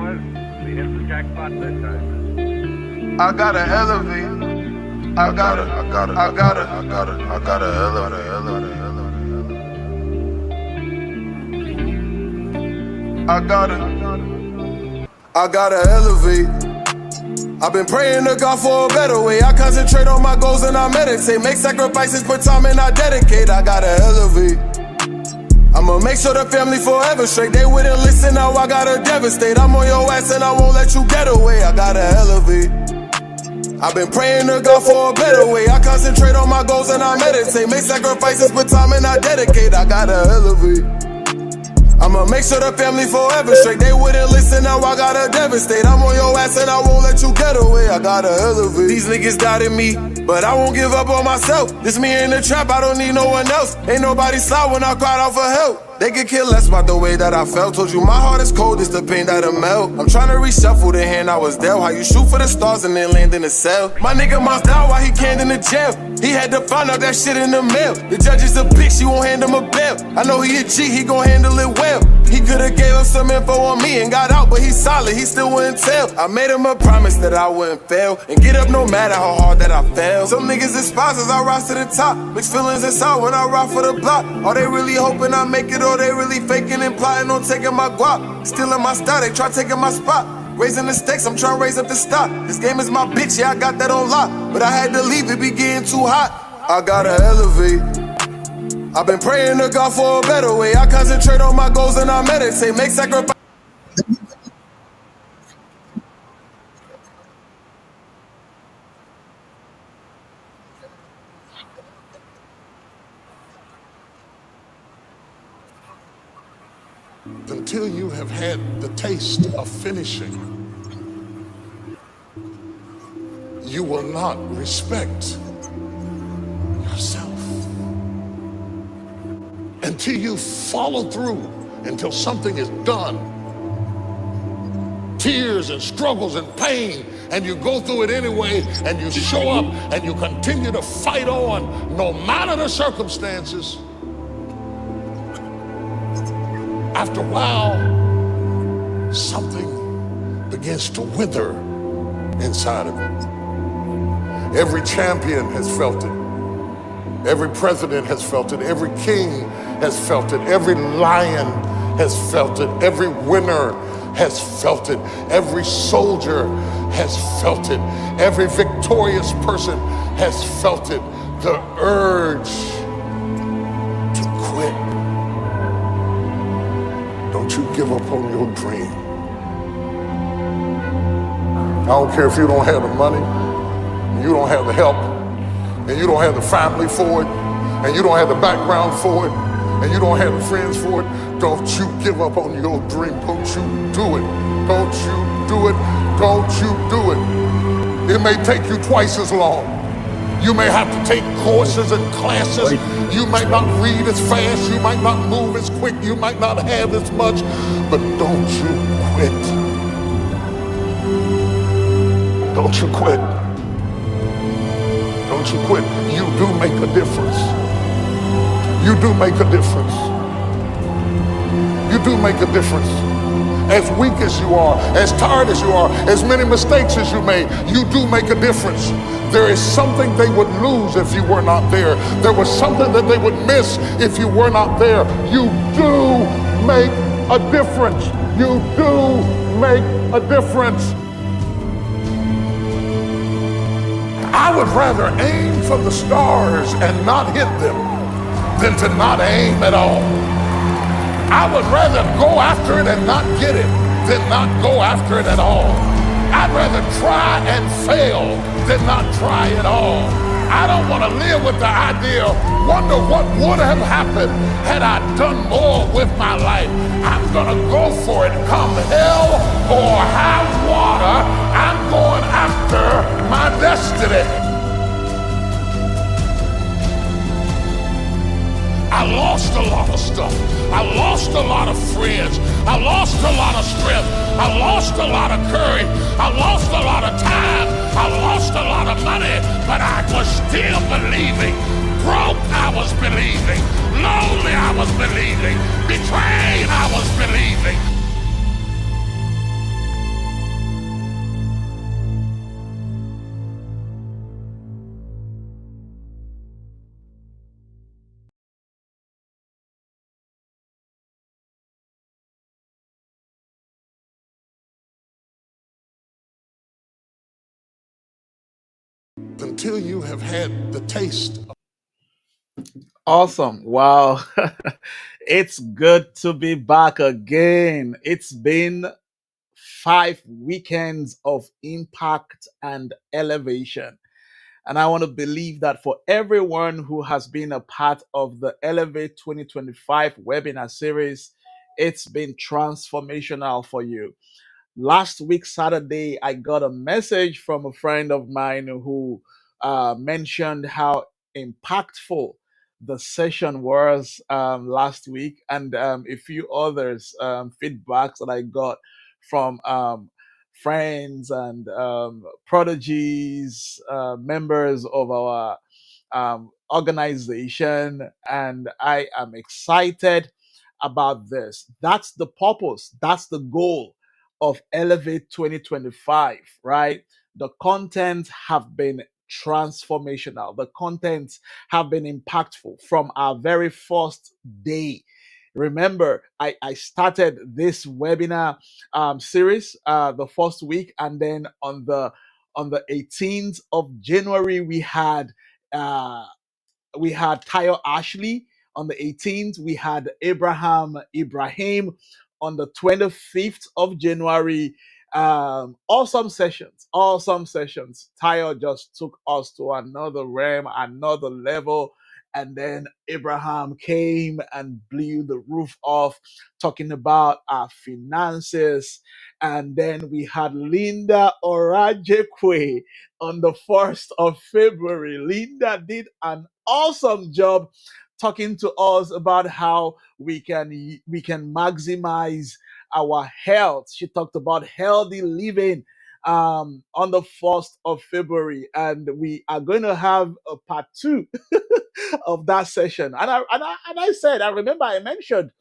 was. We hit the jackpot this time. I gotta elevate. I gotta elevate. I gotta elevate. I've been praying to God for a better way. I concentrate on my goals and I meditate. Make sacrifices, put time and I dedicate. I gotta elevate. I'ma make sure the family forever straight. They wouldn't listen, now I gotta devastate. I'm on your ass and I won't let you get away. I gotta elevate. I've been praying to God for a better way. I concentrate on my goals and I meditate. Make sacrifices, put time and I dedicate. I gotta elevate. I'ma make sure the family forever straight. They wouldn't listen, now I gotta devastate. I'm on your ass and I won't let you get away. I gotta elevate. These niggas doubted me, but I won't give up on myself. This me in the trap, I don't need no one else. Ain't nobody saw when I cried out for help. They could care less about the way that I felt. Told you my heart is cold, it's the pain that'll melt. I'm trying to reshuffle the hand I was dealt. How you shoot for the stars and then land in the cell. My nigga Moss down while he canned in the jail. He had to find out that shit in the mail. The judge is a bitch, she won't hand him a bail. I know he a G, he gon' handle it well. He could've gave up some info on me and got out, but he's solid, he still wouldn't tell. I made him a promise that I wouldn't fail and get up no matter how hard that I fail. Some niggas despise as I rise to the top. Mixed feelings inside when I ride for the block. Are they really hoping I make it or they really faking and plotting on taking my guap? Stealing my style, they try taking my spot. Raising the stakes, I'm trying to raise up the stock. This game is my bitch, yeah, I got that on lock. But I had to leave, it be getting too hot. I gotta elevate. I've been praying to God for a better way. I concentrate on my goals and I meditate. Make sacrifice. Until you have had the taste of finishing, you will not respect yourself. Until you follow through, until something is done, tears and struggles and pain, and you go through it anyway, and you show up and you continue to fight on no matter the circumstances. After a while, something begins to wither inside of you. Every champion has felt it. Every president has felt it. Every king has felt it. Every lion has felt it. Every winner has felt it. Every soldier has felt it. Every victorious person has felt it. The urge to quit. Don't you give up on your dream. I don't care if you don't have the money, you don't have the help, and you don't have the family for it, and you don't have the background for it, and you don't have the friends for it. Don't you give up on your dream. Don't you do it. Don't you do it. Don't you do it. It may take you twice as long. You may have to take courses and classes. You might not read as fast. You might not move as quick. You might not have as much. But don't you quit. Don't you quit. Don't you quit. You do make a difference. You do make a difference. You do make a difference. As weak as you are, as tired as you are, as many mistakes as you made, you do make a difference. There is something they would lose if you were not there. There was something that they would miss if you were not there. You do make a difference. You do make a difference. I would rather aim for the stars and not hit them than to not aim at all. I would rather go after it and not get it than not go after it at all. I'd rather try and fail than not try at all. I don't want to live with the idea, wonder what would have happened had I done more with my life. I'm going to go for it come hell or high water. I'm going after my destiny. I lost a lot of stuff. I lost a lot of friends. I lost a lot of strength. I lost a lot of courage. I lost a lot of time. I lost a lot of money, but I was still believing. Broke, I was believing. Lonely, I was believing. Betrayed, I was believing. until you have had the taste. Awesome. Wow. It's good to be back again. It's been 5 weekends of impact and elevation. And I want to believe that for everyone who has been a part of the Elevate 2025 webinar series, it's been transformational for you. Last week, Saturday, I got a message from a friend of mine who mentioned how impactful the session was last week, and a few others feedbacks that I got from friends and prodigies, members of our organization, and I am excited about this. That's the purpose, that's the goal of Elevate 2025, right? The contents have been transformational, the contents have been impactful from our very first day. Remember, I started this webinar series the first week, and then on the 18th of January uh, we had Tayo Ashley. On the 18th, we had Ibrahim. On the 25th of January, awesome sessions, awesome sessions. Tayo just took us to another realm, another level. And then Abraham came and blew the roof off, talking about our finances. And then we had Linda Orajekwe on the 1st of February. Linda did an awesome job talking to us about how we can maximize our health. She talked about healthy living on the 1st of February, and we are going to have a part two of that session. And I said, I remember I mentioned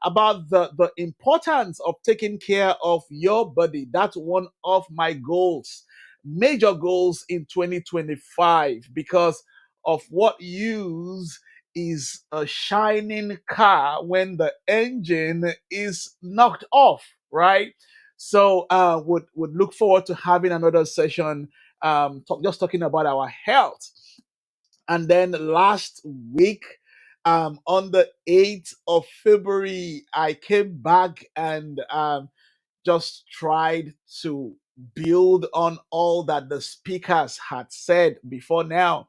about the importance of taking care of your body. That's one of my goals, major goals in 2025, because of what use is a shining car when the engine is knocked off, right? So would look forward to having another session just talking about our health. And then last week, on the 8th of February, I came back and just tried to build on all that the speakers had said before now.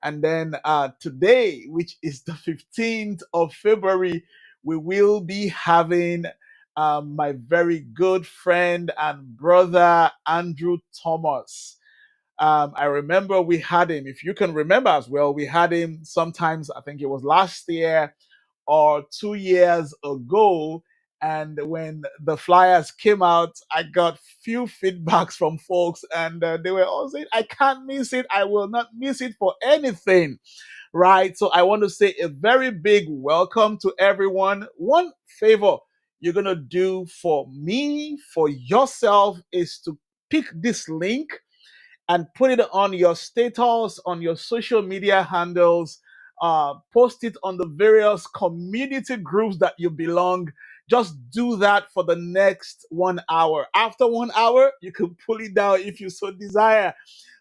And then today, which is the 15th of February, we will be having my very good friend and brother, Andrew Thomas. I remember we had him, if you can remember as well, we had him sometimes, I think it was last year or 2 years ago. And when the flyers came out, I got few feedbacks from folks, and they were all saying, I can't miss it. I will not miss it for anything, right? So I want to say a very big welcome to everyone. One favor you're going to do for me, for yourself, is to pick this link and put it on your status, on your social media handles, post it on the various community groups that you belong. Just do that for the next 1 hour. After 1 hour, you can pull it down if you so desire.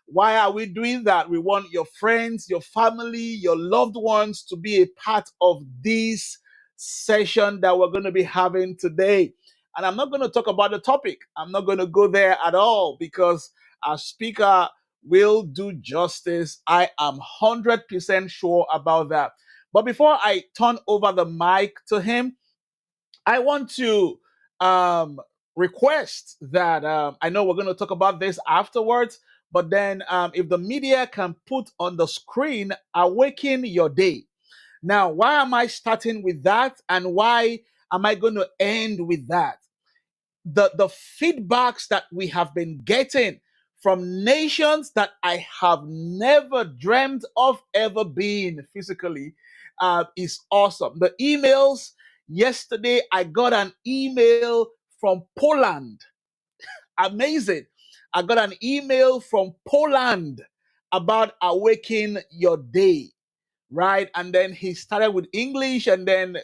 Why are we doing that? We want your friends, your family, your loved ones to be a part of this session that we're going to be having today. And I'm not going to talk about the topic. I'm not going to go there at all, because our speaker will do justice. I am 100% sure about that. But before I turn over the mic to him, I want to um, request that I know we're going to talk about this afterwards, but then if the media can put on the screen, awaken your day. Now, why am I starting with that, and why am I going to end with that? The feedbacks that we have been getting from nations that I have never dreamed of ever being physically is awesome. The emails, yesterday I got an email from Poland. Amazing. I got an email from Poland about awaken your day, right? And then he started with English, and then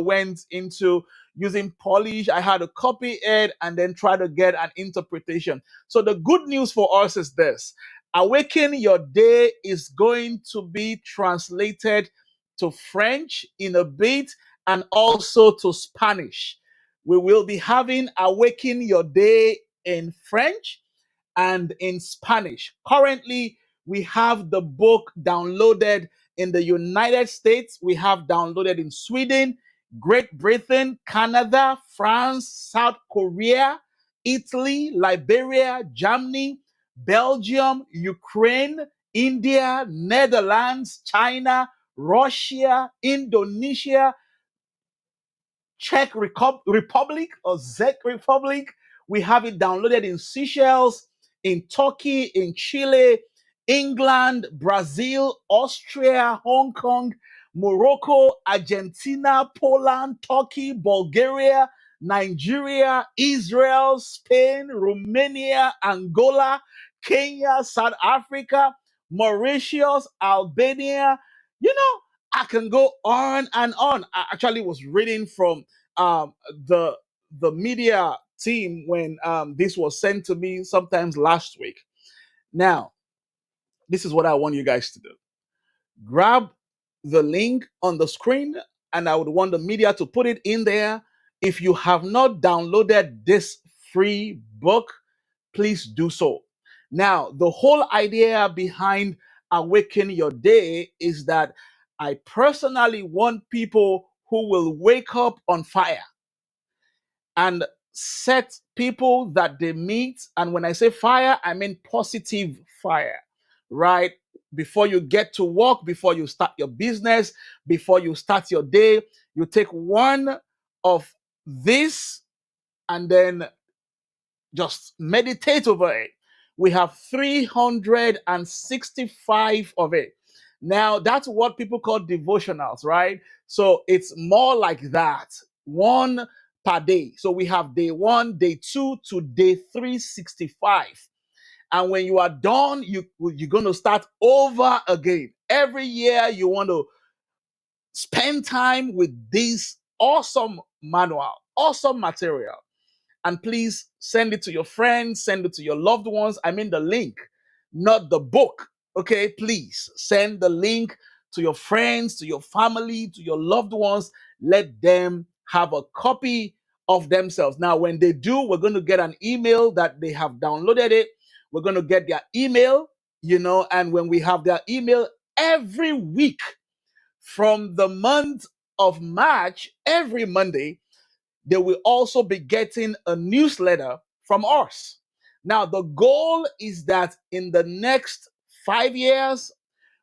went into using Polish. I had to copy it and then try to get an interpretation. So the good news for us is this: Awaken Your Day is going to be translated to French in a bit and also to Spanish. We will be having Awaken Your Day in French and in Spanish. Currently, we have the book downloaded in the United States, we have downloaded in Sweden, Great Britain, Canada, France, South Korea, Italy, Liberia, Germany, Belgium, Ukraine, India, Netherlands, China, Russia, Indonesia, Czech Republic or Czech Republic. We have it downloaded in Seychelles, in Turkey, in Chile, England, Brazil, Austria, Hong Kong, Morocco, Argentina, Poland, Turkey, Bulgaria, Nigeria, Israel, Spain, Romania, Angola, Kenya, South Africa, Mauritius, Albania. You know, I can go on and on. I actually was reading from um, the the media team when this was sent to me sometimes last week. Now, this is what I want you guys to do. Grab the link on the screen, and I would want the media to put it in there. If you have not downloaded this free book, please do so. Now, the whole idea behind Awaken Your Day is that I personally want people who will wake up on fire and set people that they meet. And when I say fire, I mean positive fire, right? Before you get to work, before you start your business, before you start your day, you take one of this and then just meditate over it. We have 365 of it. Now, that's what people call devotionals, right? So it's more like that, one per day. So we have day 1, day 2 to day 365. And when you are done, you're going to start over again. Every year, you want to spend time with this awesome manual, awesome material. And please send it to your friends, send it to your loved ones. I mean the link, not the book. Okay, please send the link to your friends, to your family, to your loved ones. Let them have a copy of themselves. Now, when they do, we're going to get an email that they have downloaded it. We're going to get their email, and when we have their email every week from the month of March, every Monday, they will also be getting a newsletter from us. Now, the goal is that in the next 5 years,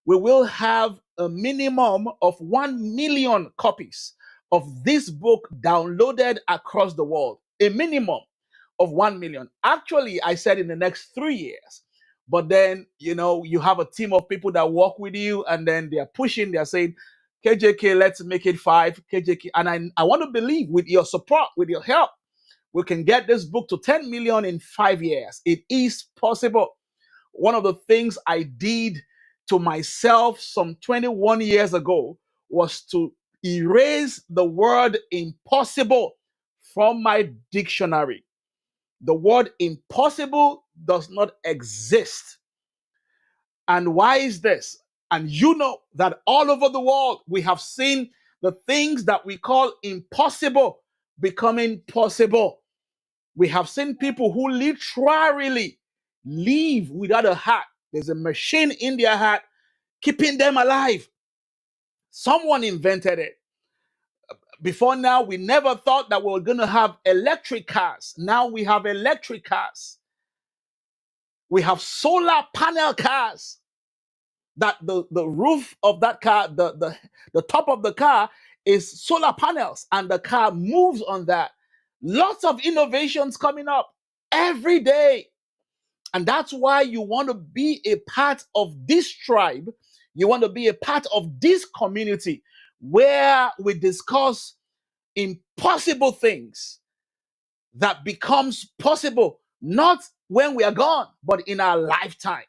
we will have a minimum of 1 million copies of this book downloaded across the world. A minimum of 1 million. Actually, I said in the next 3 years. But then, you have a team of people that work with you, and then they're pushing, they're saying, KJK, let's make it 5. KJK, and I want to believe with your support, with your help, we can get this book to 10 million in 5 years. It is possible. One of the things I did to myself some 21 years ago was to erase the word impossible from my dictionary. The word impossible does not exist. And why is this? And you know that all over the world, we have seen the things that we call impossible becoming possible. We have seen people who literally live without a heart. There's a machine in their heart keeping them alive. Someone invented it. Before now, we never thought that we were going to have electric cars. Now we have electric cars. We have solar panel cars. That the roof of that car, the top of the car is solar panels, and the car moves on that. Lots of innovations coming up every day. And that's why you want to be a part of this tribe. You want to be a part of this community where we discuss impossible things that becomes possible, not when we are gone, but in our lifetime.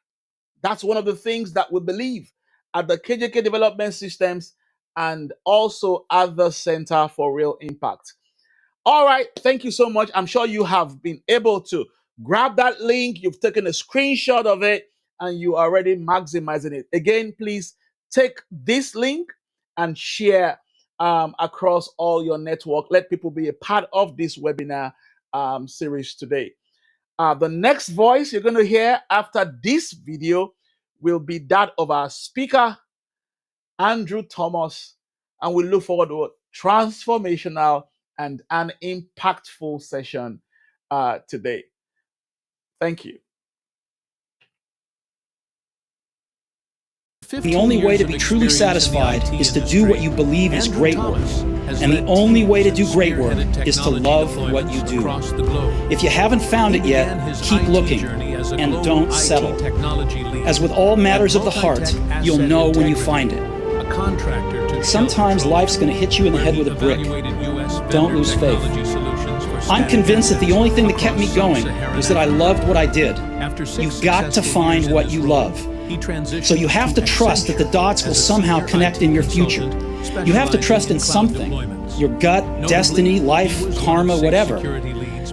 That's one of the things that we believe at the KJK Development Systems and also at the Center for Real Impact. All right, thank you so much. I'm sure you have been able to grab that link. You've taken a screenshot of it, and you are already maximizing it. Again, please take this link and share across all your network. Let people be a part of this webinar series today. The next voice you're going to hear after this video will be that of our speaker, Andrew Thomas, and we look forward to a transformational and an impactful session today. Thank you. The only way to be truly satisfied is to do what you believe is great work. And the only way to do great work is to love what you do. If you haven't found it yet, keep looking and don't settle. As with all matters of the heart, you'll know when you find it. Sometimes life's going to hit you in the head with a brick. Don't lose faith. I'm convinced that the only thing that kept me going was that I loved what I did. You've got to find what you love. So you have to trust that the dots will somehow connect in your future. You have to trust in something, your gut, destiny, life, karma, whatever.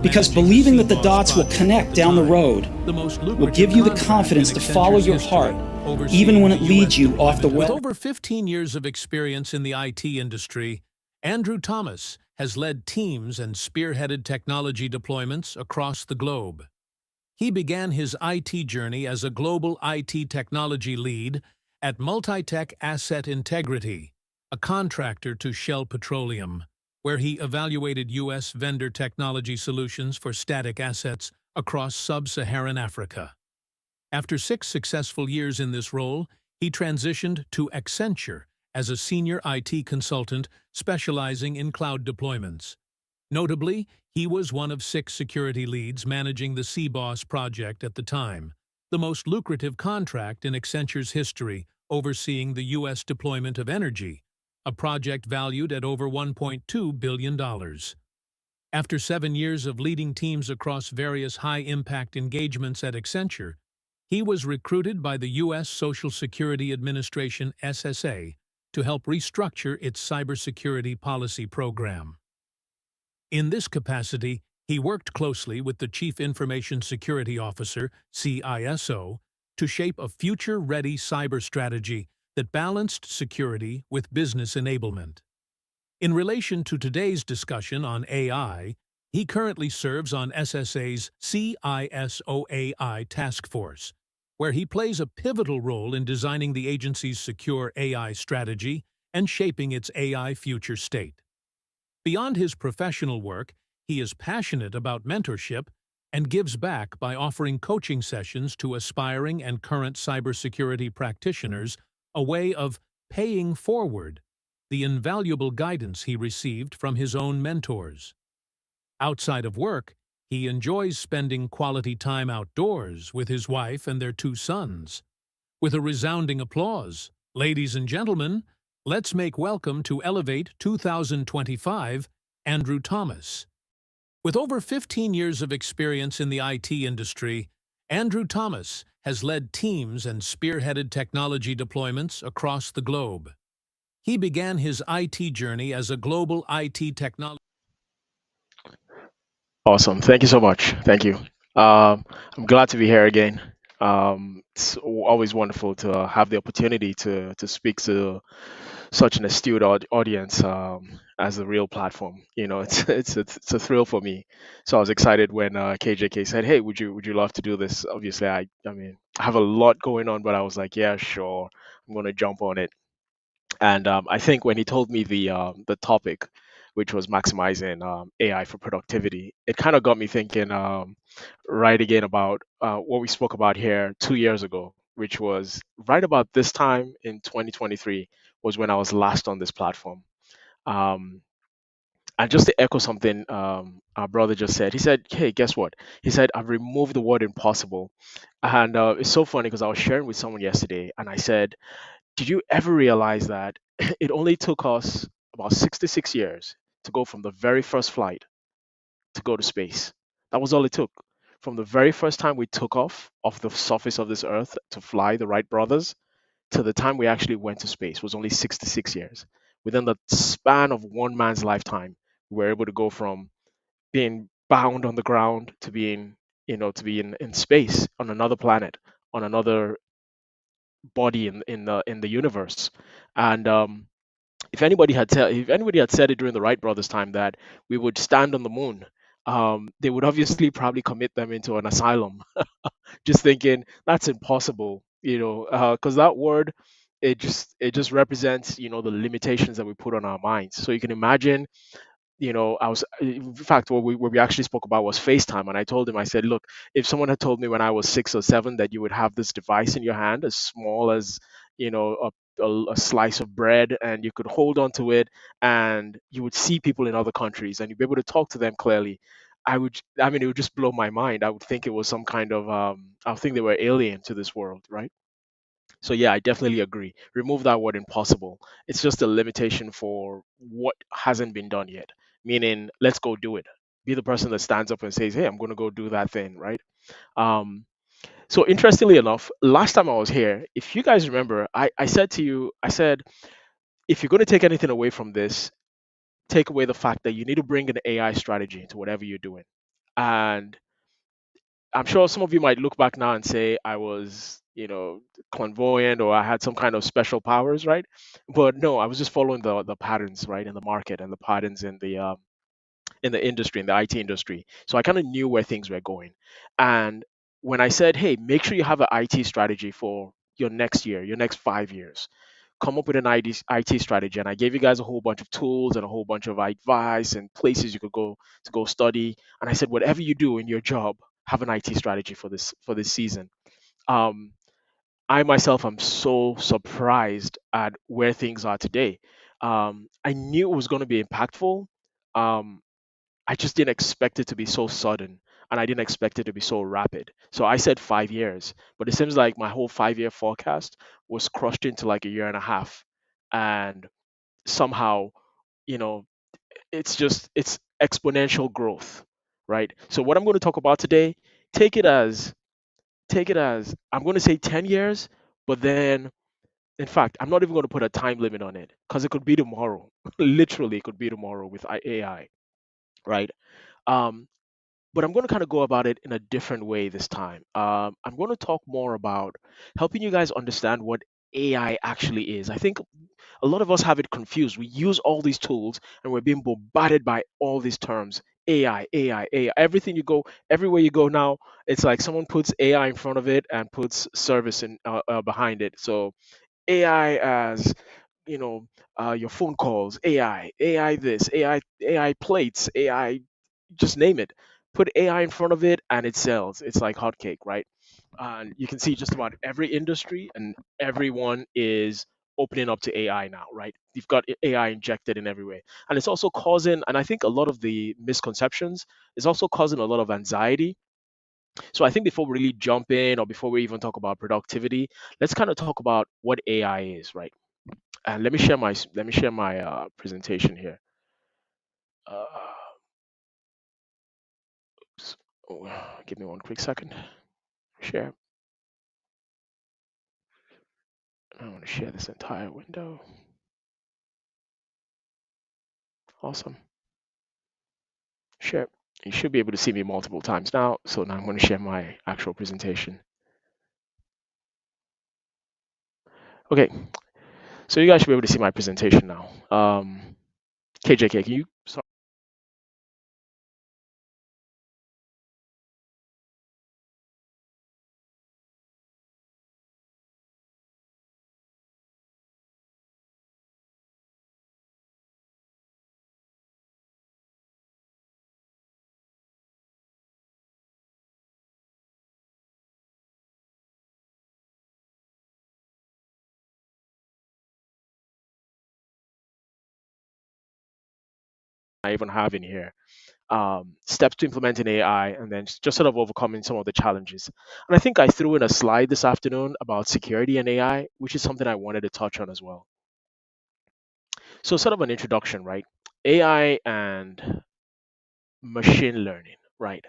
Because believing that the dots will connect down the road will give you the confidence to follow your heart, even when it leads you off the With web. over 15 years of experience in the IT industry, Andrew Thomas has led teams and spearheaded technology deployments across the globe. He began his IT journey as a global IT technology lead at Multitech Asset Integrity, a contractor to Shell Petroleum, where he evaluated U.S. vendor technology solutions for static assets across sub-Saharan Africa. After 6 successful years in this role, he transitioned to Accenture as a senior IT consultant specializing in cloud deployments. Notably, he was one of 6 security leads managing the CBOSS project at the time, the most lucrative contract in Accenture's history, overseeing the U.S. deployment of energy, a project valued at over $1.2 billion. After 7 years of leading teams across various high-impact engagements at Accenture, he was recruited by the U.S. Social Security Administration (SSA) to help restructure its cybersecurity policy program. In this capacity, he worked closely with the Chief Information Security Officer (CISO) to shape a future-ready cyber strategy that balanced security with business enablement. In relation to today's discussion on AI, he currently serves on SSA's CISO AI task force, where he plays a pivotal role in designing the agency's secure AI strategy and shaping its AI future state. Beyond his professional work, he is passionate about mentorship and gives back by offering coaching sessions to aspiring and current cybersecurity practitioners, a way of paying forward the invaluable guidance he received from his own mentors. Outside of work, he enjoys spending quality time outdoors with his wife and their 2 sons. With a resounding applause, ladies and gentlemen, let's make welcome to Elevate 2025, Andrew Thomas. With over 15 years of experience in the IT industry, Andrew Thomas has led teams and spearheaded technology deployments across the globe. He began his IT journey as a global IT technology. Awesome. Thank you so much. Thank you. I'm glad to be here again. It's always wonderful to have the opportunity to speak to such an astute audience as a real platform. You know, it's a thrill for me. So I was excited when KJK said, "Hey, would you love to do this?" Obviously, I mean, I have a lot going on, but I was like, "Yeah, sure, I'm gonna jump on it." And I think when he told me the topic, which was maximizing AI for productivity, it kind of got me thinking right again about what we spoke about here 2 years ago, which was right about this time in 2023 was when I was last on this platform. Um, and just to echo something our brother just said, he said, "Hey, guess what?" He said, "I've removed the word impossible." And it's so funny because I was sharing with someone yesterday, and I said, did you ever realize that it only took us about 66 years to go from the very first flight to go to space? That was all it took. From the very first time we took off the surface of this earth to fly the Wright brothers to the time we actually went to space was only 66 years. Within the span of one man's lifetime, we were able to go from being bound on the ground to being, to be in space on another planet on another body in the universe. And if anybody had said it during the Wright brothers time that we would stand on the moon, they would obviously probably commit them into an asylum, just thinking that's impossible, because that word, it just represents, the limitations that we put on our minds. So you can imagine, I was, in fact, what we actually spoke about was FaceTime. And I told him, I said, look, if someone had told me when I was 6 or 7 that you would have this device in your hand as small as, a slice of bread, and you could hold on to it, and you would see people in other countries and you'd be able to talk to them clearly, it would just blow my mind. I would think it was some kind of, I would think they were alien to this world, right? So yeah, I definitely agree. Remove that word impossible. It's just a limitation for what hasn't been done yet. Meaning, let's go do it. Be the person that stands up and says, "Hey, I'm going to go do that thing," right? Um, so interestingly enough, last time I was here, if you guys remember, I said to you, I said, if you're going to take anything away from this, take away the fact that you need to bring an AI strategy into whatever you're doing. And I'm sure some of you might look back now and say I was, clairvoyant, or I had some kind of special powers, right? But no, I was just following the patterns, right, in the market, and the patterns in the industry, in the IT industry. So I kind of knew where things were going. And when I said, hey, make sure you have an IT strategy for your next year, your next 5 years, come up with an IT strategy. And I gave you guys a whole bunch of tools and a whole bunch of advice and places you could go to go study. And I said, whatever you do in your job, have an IT strategy for this season. Um, I myself am so surprised at where things are today. I knew it was going to be impactful. Um, I just didn't expect it to be so sudden, and I didn't expect it to be so rapid. So I said 5 years, but it seems like my whole 5 year forecast was crushed into like a year and a half. And somehow, you know, it's exponential growth, right? So what I'm going to talk about today, take it as I'm going to say 10 years, but then in fact, I'm not even going to put a time limit on it because it could be tomorrow. Literally, it could be tomorrow with AI, right? Um, but I'm going to kind of go about it in a different way this time. I'm going to talk more about helping you guys understand what AI actually is. I think a lot of us have it confused. We use all these tools and we're being bombarded by all these terms. AI, AI, AI. Everywhere you go now, it's like someone puts AI in front of it and puts service behind it. So AI as, you know, your phone calls, AI this, AI plates, AI, just name it. Put AI in front of it and it sells. It's like hotcake, right? And you can see just about every industry and everyone is opening up to AI now, right? You've got AI injected in every way. And it's also causing, and I think a lot of the misconceptions is also causing a lot of anxiety. So I think before we really jump in, or before we even talk about productivity, let's kind of talk about what AI is, right? And let me share my presentation here. Uh, oops. Oh, give me one quick second. Share. I want to share this entire window. Awesome. Share. You should be able to see me multiple times now. So now I'm going to share my actual presentation. Okay. So you guys should be able to see my presentation now. KJK, can you? Sorry. I even have in here. Steps to implementing AI, and then just sort of overcoming some of the challenges. And I think I threw in a slide this afternoon about security and AI, which is something I wanted to touch on as well. So, sort of an introduction, right? AI and machine learning, right?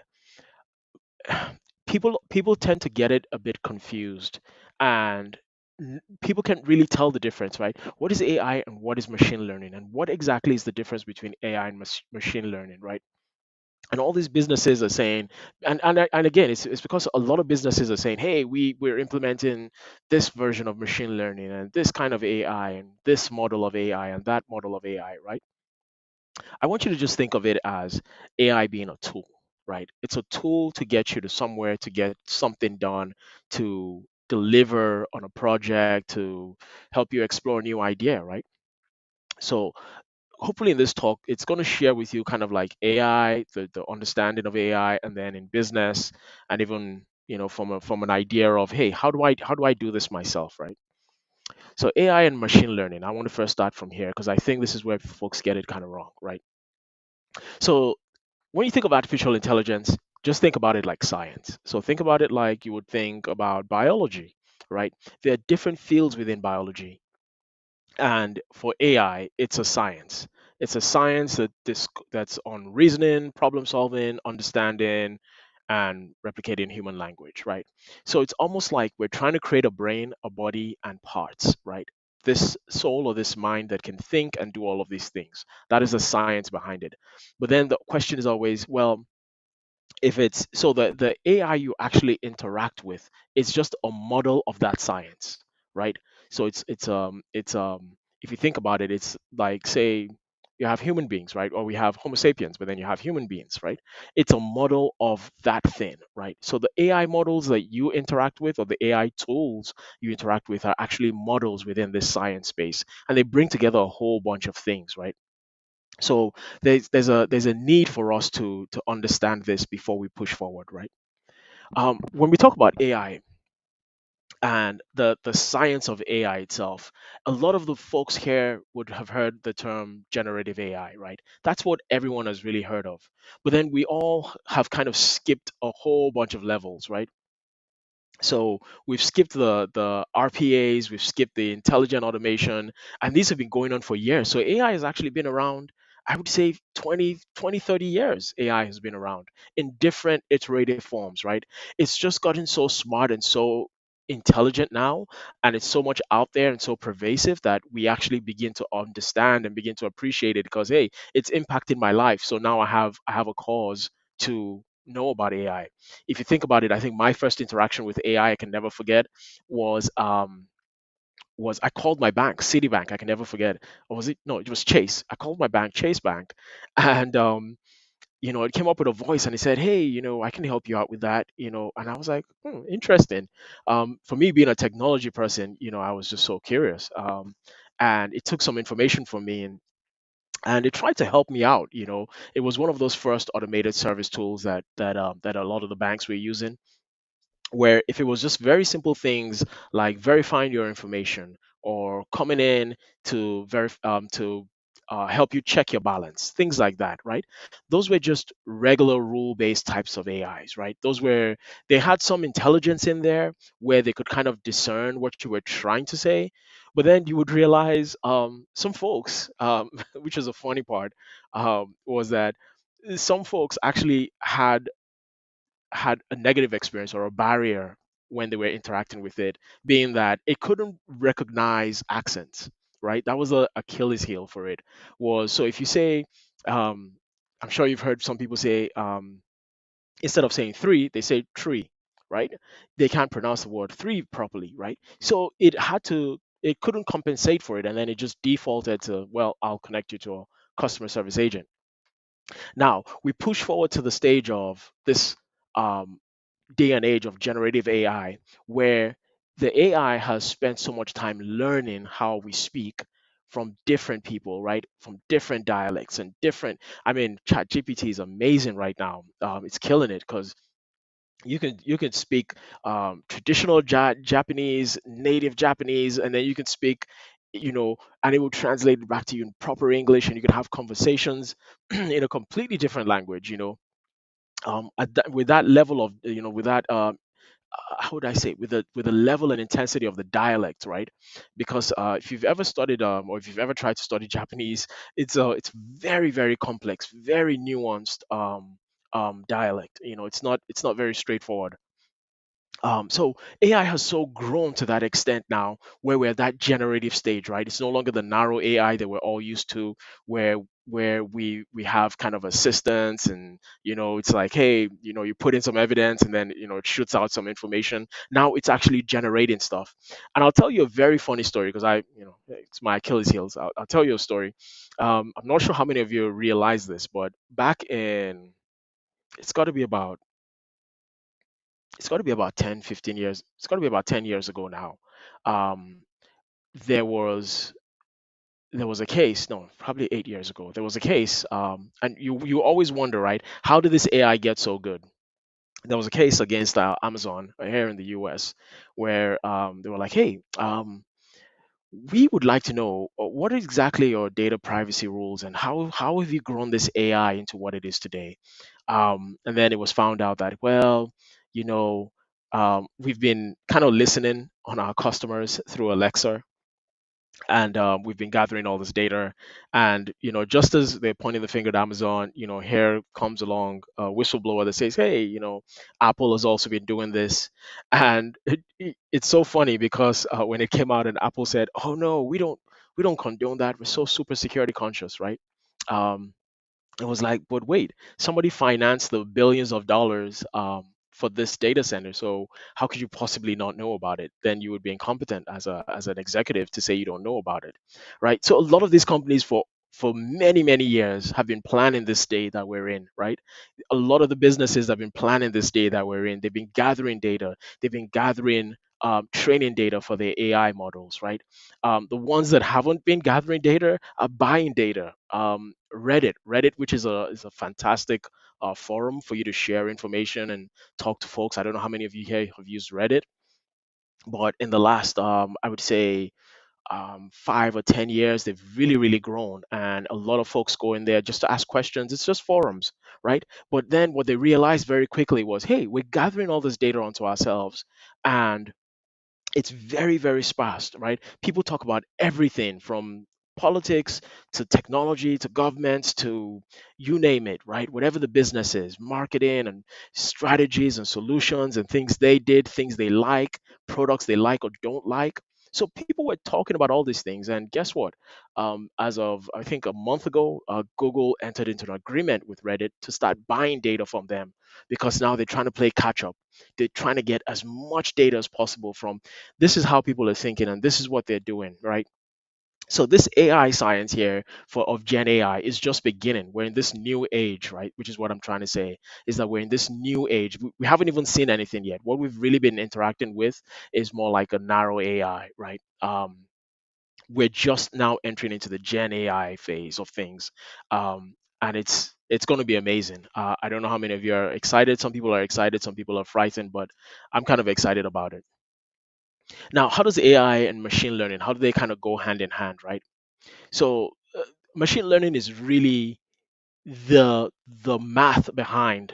People tend to get it a bit confused, and people can't really tell the difference, right? What is AI and what is machine learning, and what exactly is the difference between AI and machine learning, right? And all these businesses are saying, and again, it's because a lot of businesses are saying, hey, we're implementing this version of machine learning and this kind of AI and this model of AI and that model of AI, right? I want you to just think of it as AI being a tool, right? It's a tool to get you to somewhere, to get something done, to deliver on a project, to help you explore a new idea, right? So hopefully in this talk, it's going to share with you kind of like AI, the understanding of AI, and then in business, and even from an idea of, hey, how do I do this myself, right? So AI and machine learning. I want to first start from here because I think this is where folks get it kind of wrong, right? So when you think of artificial intelligence, just think about it like science. So think about it like you would think about biology, right? There are different fields within biology. And for AI, it's a science. It's a science that's on reasoning, problem solving, understanding, and replicating human language, right? So it's almost like we're trying to create a brain, a body, and parts, right? This soul or this mind that can think and do all of these things. That is the science behind it. But then the question is always, well, if it's so the AI you actually interact with is just a model of that science, right? So it's if you think about it, it's like, say, you have human beings, right? Or we have Homo sapiens, but then you have human beings, right? It's a model of that thing, right? So the AI models that you interact with, or the AI tools you interact with, are actually models within this science space, and they bring together a whole bunch of things, right? So there's a need for us to understand this before we push forward, right? When we talk about AI and the science of AI itself, a lot of the folks here would have heard the term generative AI, right? That's what everyone has really heard of. But then we all have kind of skipped a whole bunch of levels, right? So we've skipped the RPAs, we've skipped the intelligent automation, and these have been going on for years. So AI has actually been around, I would say 30 years. AI has been around in different iterative forms, right? It's just gotten so smart and so intelligent now, and it's so much out there and so pervasive that we actually begin to understand and begin to appreciate it because, hey, it's impacted my life. So now I have a cause to know about AI. If you think about it, I think my first interaction with AI I can never forget was I called my bank, Citibank. I can never forget. Or was it? No, it was Chase. I called my bank, Chase Bank, and it came up with a voice and it said, "Hey, I can help you out with that." And I was like, interesting. For me being a technology person, I was just so curious. And it took some information from me, and it tried to help me out. It was one of those first automated service tools that a lot of the banks were using, where if it was just very simple things like verifying your information or coming in to help you check your balance, things like that, right? Those were just regular rule-based types of AIs, right? They had some intelligence in there where they could kind of discern what you were trying to say, but then you would realize some folks, which is a funny part, was that some folks actually had a negative experience or a barrier when they were interacting with it, being that it couldn't recognize accents, right? That was a Achilles heel for it. Was so if you say, um, I'm sure you've heard some people say, instead of saying three, they say tree, right? They can't pronounce the word three properly, right? So it couldn't compensate for it, and then it just defaulted to, well, I'll connect you to a customer service agent. Now we push forward to the stage of this um, day and age of generative AI, where the AI has spent so much time learning how we speak from different people, right? From different dialects and different. I mean, ChatGPT is amazing right now. It's killing it because you can speak traditional Japanese, native Japanese, and then you can speak, and it will translate it back to you in proper English, and you can have conversations in a completely different language. With that level of with that how would I say, with the level and intensity of the dialect, right? Because if you've ever studied or if you've ever tried to study Japanese, it's very very complex, very nuanced dialect. It's not very straightforward. So AI has so grown to that extent now, where we're at that generative stage, right? It's no longer the narrow AI that we're all used to, where where we have kind of assistants, and it's like, hey, you put in some evidence, and then it shoots out some information. Now it's actually generating stuff. And I'll tell you a very funny story, because it's my Achilles heels. I'll tell you a story. I'm not sure how many of you realize this, but back in, it's got to be about it's got to be about 10, 15 years. It's got to be about 10 years ago now. um, there was there was a case, no, probably 8 years ago. There was a case, and you always wonder, right? How did this AI get so good? There was a case against Amazon here in the US, where they were like, hey, we would like to know, what is exactly your data privacy rules, and how have you grown this AI into what it is today? And then it was found out that, well, you know, we've been kind of listening on our customers through Alexa, and we've been gathering all this data. And just as they're pointing the finger at Amazon, here comes along a whistleblower that says, hey, Apple has also been doing this. And it's so funny, because when it came out, and Apple said, oh no, we don't condone that, we're so super security conscious, right? um, it was like, but wait, somebody financed the billions of dollars for this data center. So how could you possibly not know about it? Then you would be incompetent as an executive to say you don't know about it, right? So a lot of these companies for many many years have been planning this day that we're in, right? A lot of the businesses have been planning this day that we're in. They've been gathering data. They've been gathering training data for their AI models, right? The ones that haven't been gathering data are buying data. Reddit, which is a fantastic forum for you to share information and talk to folks. I don't know how many of you here have used Reddit, but in the last, I would say, 5 or 10 years, they've really, really grown, and a lot of folks go in there just to ask questions. It's just forums, right? But then what they realized very quickly was, hey, we're gathering all this data onto ourselves, and it's very very sparse, right? People talk about everything from politics to technology to governments to you name it, right? Whatever the business is, marketing and strategies and solutions and things they did, things they like, products they like or don't like. So people were talking about all these things, and guess what? As of, I think, a month ago, Google entered into an agreement with Reddit to start buying data from them, because now they're trying to play catch up. They're trying to get as much data as possible from. This is how people are thinking, and this is what they're doing, right? So this AI science here for of Gen AI is just beginning. We're in this new age, right? Which is what I'm trying to say, is that we're in this new age. We haven't even seen anything yet. What we've really been interacting with is more like a narrow AI, right? We're just now entering into the Gen AI phase of things, and it's going to be amazing. I don't know how many of you are excited. Some people are excited, some people are frightened, but I'm kind of excited about it. Now, how does AI and machine learning, how do they kind of go hand in hand, right? So, machine learning is really the math behind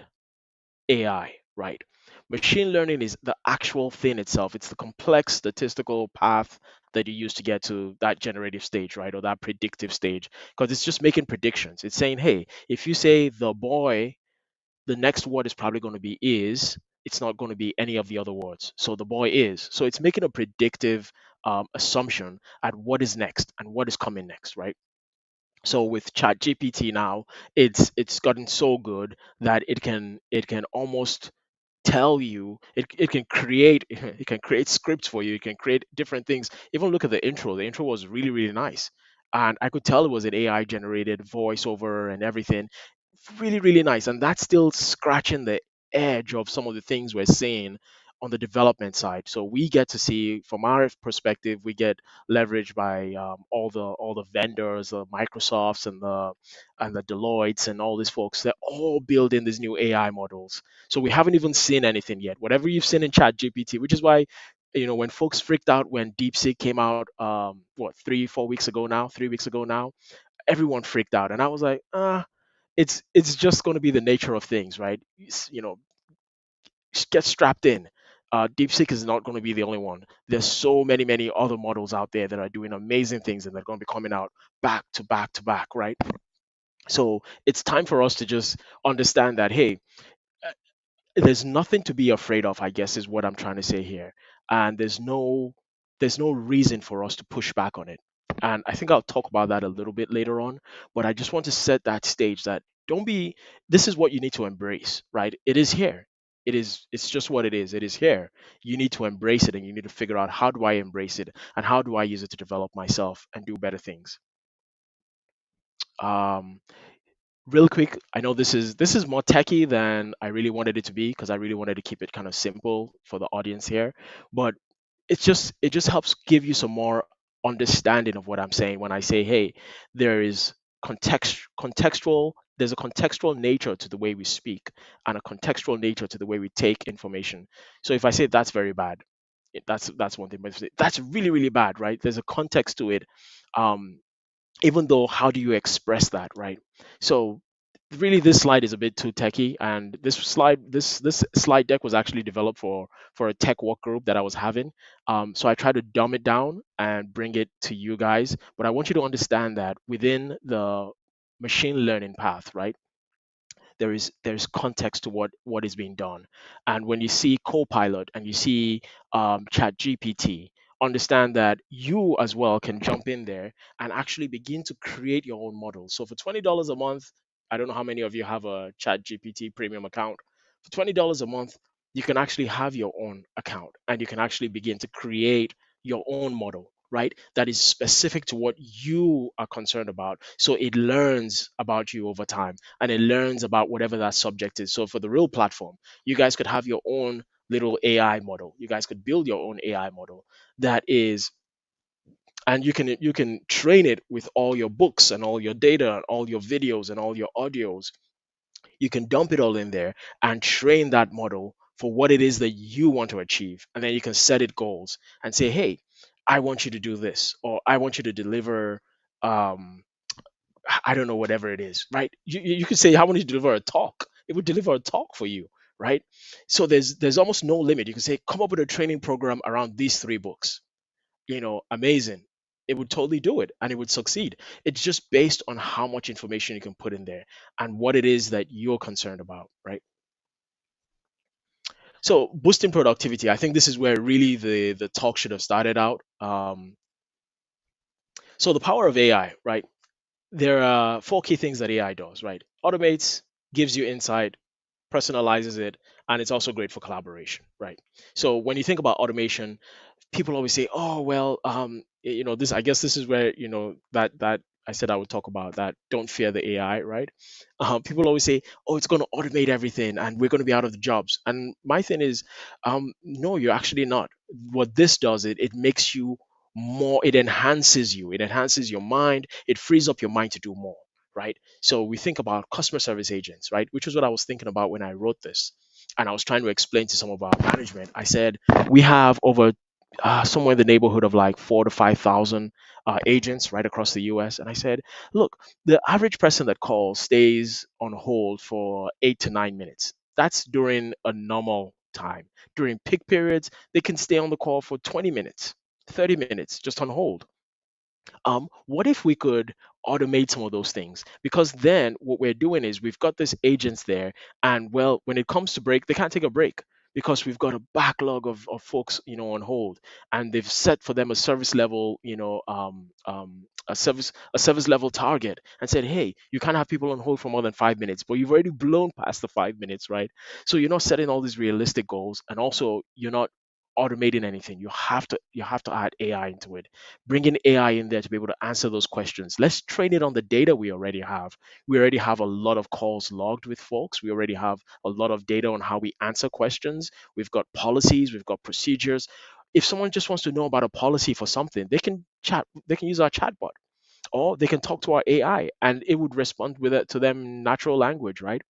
AI, right? Machine learning is the actual thing itself. It's the complex statistical path that you use to get to that generative stage, right? Or that predictive stage. Because it's just making predictions. It's saying, hey, if you say the boy, the next word is probably going to be is, it's not going to be any of the other words. So the boy is. So it's making a predictive assumption at what is next and what is coming next, right? So with ChatGPT now, it's gotten so good that it can almost tell you, it can create it can create scripts for you, it can create different things. Even look at the intro was really really nice, and I could tell it was an AI generated voiceover and everything. Really really nice, and that's still scratching the edge of some of the things we're seeing on the development side. So we get to see, from our perspective, we get leveraged by all the vendors, the Microsofts and the Deloittes and all these folks. They're all building these new AI models. So we haven't even seen anything yet. Whatever you've seen in ChatGPT, which is why, when folks freaked out when DeepSeek came out, 3 weeks ago now, 3 weeks ago now, everyone freaked out, and I was like, it's just going to be the nature of things, right? Get strapped in. DeepSeek is not going to be the only one. There's so many, many other models out there that are doing amazing things, and they're going to be coming out back to back to back, right? So it's time for us to just understand that, hey, uh, there's nothing to be afraid of, I guess, is what I'm trying to say here. And there's no reason for us to push back on it. And I think I'll talk about that a little bit later on, but I just want to set that stage that don't be, this is what you need to embrace, right? It is here. It's just what it is. It is here. You need to embrace it, and you need to figure out, how do I embrace it and how do I use it to develop myself and do better things. Um, Real quick, I know this is more techy than I really wanted it to be, because I really wanted to keep it kind of simple for the audience here, but it just helps give you some more understanding of what I'm saying when I say, hey, there is contextual there's a contextual nature to the way we speak, and a contextual nature to the way we take information. So if I say that's very bad, that's one thing, but if I say that's really really bad, right? There's a context to it. um Even though, how do you express that, right? So really, this slide is a bit too techy, and this slide deck was actually developed for a tech work group that I was having. So I tried to dumb it down and bring it to you guys, but I want you to understand that within the machine learning path, right, there's context to what is being done. And when you see Copilot and you see Chat GPT, understand that you as well can jump in there and actually begin to create your own model. So for $20 a month, I don't know how many of you have a Chat GPT premium account. For $20 a month, you can actually have your own account, and you can actually begin to create your own model, right? That is specific to what you are concerned about. So it learns about you over time, and it learns about whatever that subject is. So for the real platform, you guys could have your own little AI model. You guys could build your own AI model that is, and you can train it with all your books and all your data and all your videos and all your audios. You can dump it all in there and train that model for what it is that you want to achieve. And then you can set it goals and say, hey, I want you to do this, or I want you to deliver um I don't know, whatever it is, right? You could say, I want you to deliver a talk. It would deliver a talk for you, right? So there's almost no limit. You can say, come up with a training program around these three books. Amazing. It would totally do it, and it would succeed. It's just based on how much information you can put in there and what it is that you're concerned about, right? So boosting productivity, I think this is where really the talk should have started out. So the power of AI, right? There are four key things that AI does, right? Automates, gives you insight, personalizes it, and it's also great for collaboration, right? So when you think about automation, people always say, "Oh, well, this." I guess this is where that I said I would talk about that. Don't fear the AI, right? People always say, "Oh, it's going to automate everything, and we're going to be out of the jobs." And my thing is, no, you're actually not. What this does, it makes you more. It enhances you. It enhances your mind. It frees up your mind to do more, right? So we think about customer service agents, right? Which is what I was thinking about when I wrote this. And I was trying to explain to some of our management. I said, we have over somewhere in the neighborhood of like 4 to 5 thousand agents right across the US. And I said, look, the average person that calls stays on hold for 8 to 9 minutes. That's during a normal time. During peak periods, they can stay on the call for 20 minutes, 30 minutes just on hold. What if we could automate some of those things? Because then what we're doing is we've got these agents there, and well, when it comes to break, they can't take a break because we've got a backlog of folks, on hold, and they've set for them a service level, a service level target, and said, hey, you can't have people on hold for more than 5 minutes, but you've already blown past the 5 minutes, right? So you're not setting all these realistic goals, and also you're not automating anything. You have to add AI into it, bringing AI in there to be able to answer those questions. Let's train it on the data we already have. We already have a lot of calls logged with folks. We already have a lot of data on how we answer questions. We've got policies, we've got procedures. If someone just wants to know about a policy for something, they can use our chatbot, or they can talk to our AI and it would respond with it to them in natural language, right?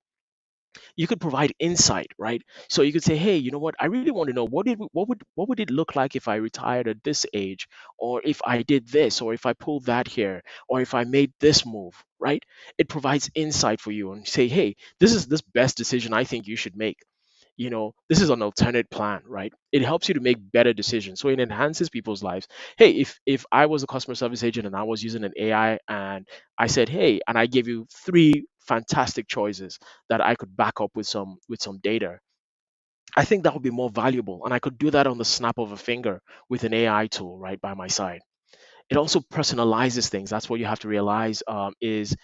You could provide insight, right? So you could say, hey, you know what, I really want to know what would it look like if I retired at this age, or if I did this, or if I pulled that here, or if I made this move, right? It provides insight for you and say, hey, this is this best decision I think you should make. This is an alternate plan, right? It helps you to make better decisions, so it enhances people's lives. Hey, if I was a customer service agent and I was using an AI, and I said, hey, and I gave you three fantastic choices that I could back up with some data, I think that would be more valuable, and I could do that on the snap of a finger with an AI tool right by my side. It also personalizes things. That's what you have to realize, is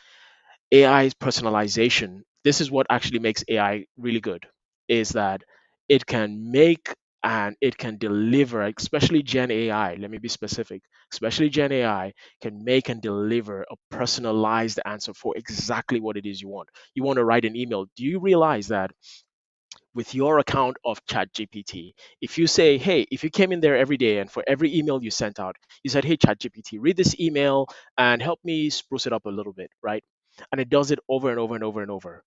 AI's personalization. This is what actually makes AI really good, is that it can make and it can deliver, especially Gen AI. Let me be specific. Especially Gen AI can make and deliver a personalized answer for exactly what it is you want. You want to write an email. Do you realize that with your account of ChatGPT, if you say, hey, if you came in there every day and for every email you sent out, you said, hey, ChatGPT, read this email and help me spruce it up a little bit, right? And it does it over and over and over and over.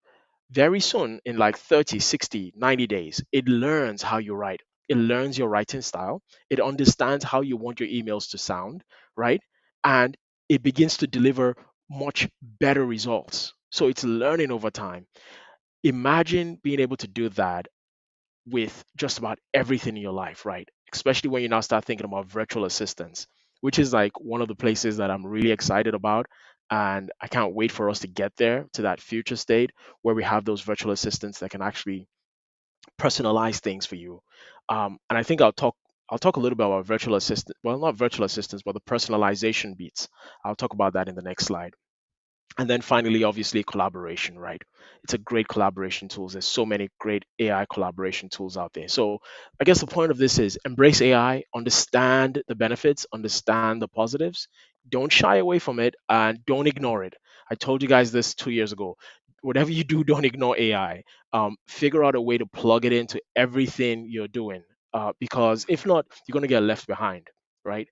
Very soon, in like 30, 60, 90 days, it learns how you write. It learns your writing style. It understands how you want your emails to sound, right? And it begins to deliver much better results. So it's learning over time. Imagine being able to do that with just about everything in your life, right? Especially when you now start thinking about virtual assistants, which is like one of the places that I'm really excited about. And I can't wait for us to get there to that future state where we have those virtual assistants that can actually personalize things for you. And I think I'll talk a little bit about virtual assistant. Well, not virtual assistants, but the personalization beats. I'll talk about that in the next slide. And then finally, obviously, collaboration, right? It's a great collaboration tools. There's so many great AI collaboration tools out there. So I guess the point of this is embrace AI, understand the benefits, understand the positives. Don't shy away from it and don't ignore it. I told you guys this 2 years ago. Whatever you do, don't ignore AI. Figure out a way to plug it into everything you're doing, because if not, you're going to get left behind, right?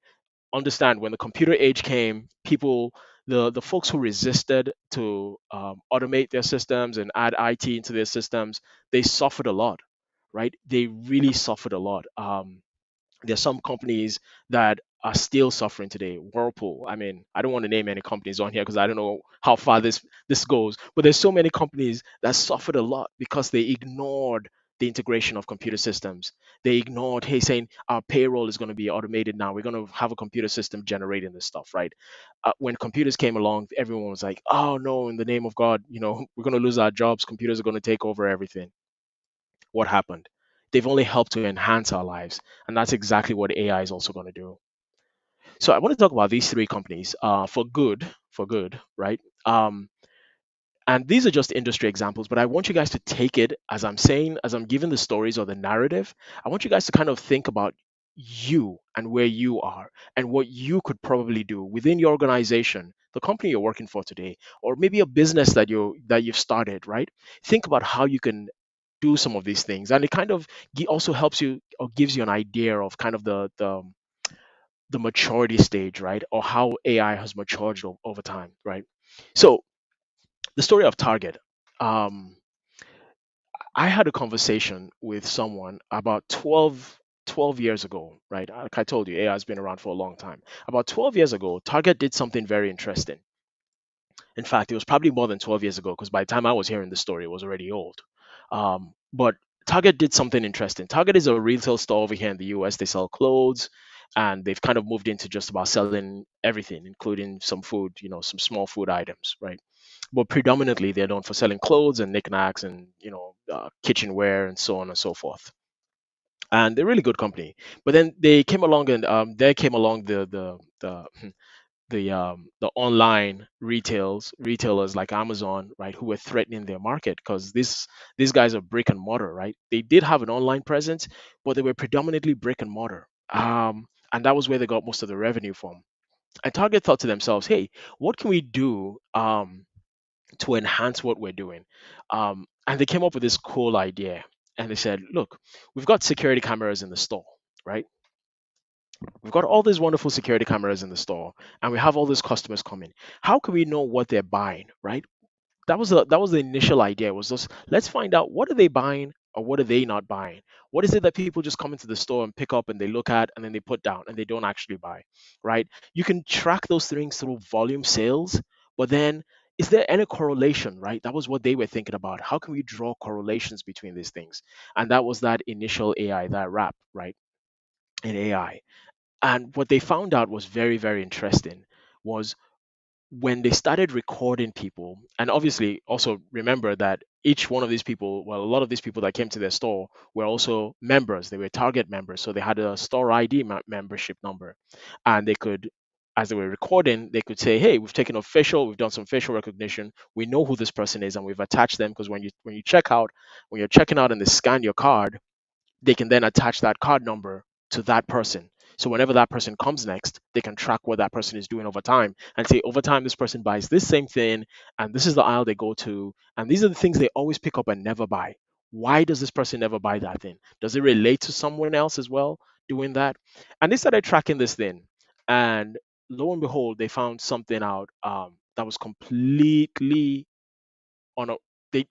Understand when the computer age came, people, the folks who resisted to automate their systems and add IT into their systems, they suffered a lot, right? They really suffered a lot. There's some companies that are still suffering today. Whirlpool. I mean, I don't want to name any companies on here because I don't know how far this goes. But there's so many companies that suffered a lot because they ignored the integration of computer systems. They ignored, hey, saying our payroll is going to be automated now. We're going to have a computer system generating this stuff, right? When computers came along, everyone was like, oh no, in the name of God, we're going to lose our jobs. Computers are going to take over everything. What happened? They've only helped to enhance our lives. And that's exactly what AI is also going to do. So I want to talk about these three companies, for good, right? And these are just industry examples, but I want you guys to take it as I'm saying, as I'm giving the stories or the narrative. I want you guys to kind of think about you and where you are and what you could probably do within your organization, the company you're working for today, or maybe a business that you've started, right? Think about how you can do some of these things, and it kind of also helps you or gives you an idea of kind of the maturity stage, right? Or how AI has matured over time, right? So the story of Target. Um, I had a conversation with someone about 12 years ago, right? Like I told you, AI has been around for a long time. About 12 years ago, Target did something very interesting. In fact, it was probably more than 12 years ago because by the time I was hearing the story, it was already old. But Target did something interesting. Target is a retail store over here in the US. They sell clothes and they've kind of moved into just about selling everything, including some food, some small food items, right? But predominantly, they're known for selling clothes and knickknacks and, kitchenware and so on and so forth. And they're really good company. But then they came along and there came along the online retailers like Amazon, right, who were threatening their market because these guys are brick and mortar, right? They did have an online presence, but they were predominantly brick and mortar. And that was where they got most of the revenue from. And Target thought to themselves, hey, what can we do to enhance what we're doing? And they came up with this cool idea. And they said, look, we've got security cameras in the store, right? We've got all these wonderful security cameras in the store, and we have all these customers coming. How can we know what they're buying, right? That was the initial idea. Was just let's find out what are they buying or what are they not buying. What is it that people just come into the store and pick up and they look at and then they put down and they don't actually buy, right? You can track those things through volume sales, but then is there any correlation, right? That was what they were thinking about. How can we draw correlations between these things? And that was that initial AI, that wrap, right? In AI. And what they found out was very, very interesting was when they started recording people, and obviously also remember that each one of these people, well, a lot of these people that came to their store were also members. They were Target members, so they had a store ID membership number, and they could as they were recording, they could say, "Hey, we've done some facial recognition. We know who this person is, and we've attached them." Because when you check out, when you're checking out and they scan your card, they can then attach that card number to that person. So whenever that person comes next, they can track what that person is doing over time and say, over time, this person buys this same thing, and this is the aisle they go to, and these are the things they always pick up and never buy. Why does this person never buy that thing? Does it relate to someone else as well doing that? And they started tracking this thing, and lo and behold, they found something out that was completely on a. They,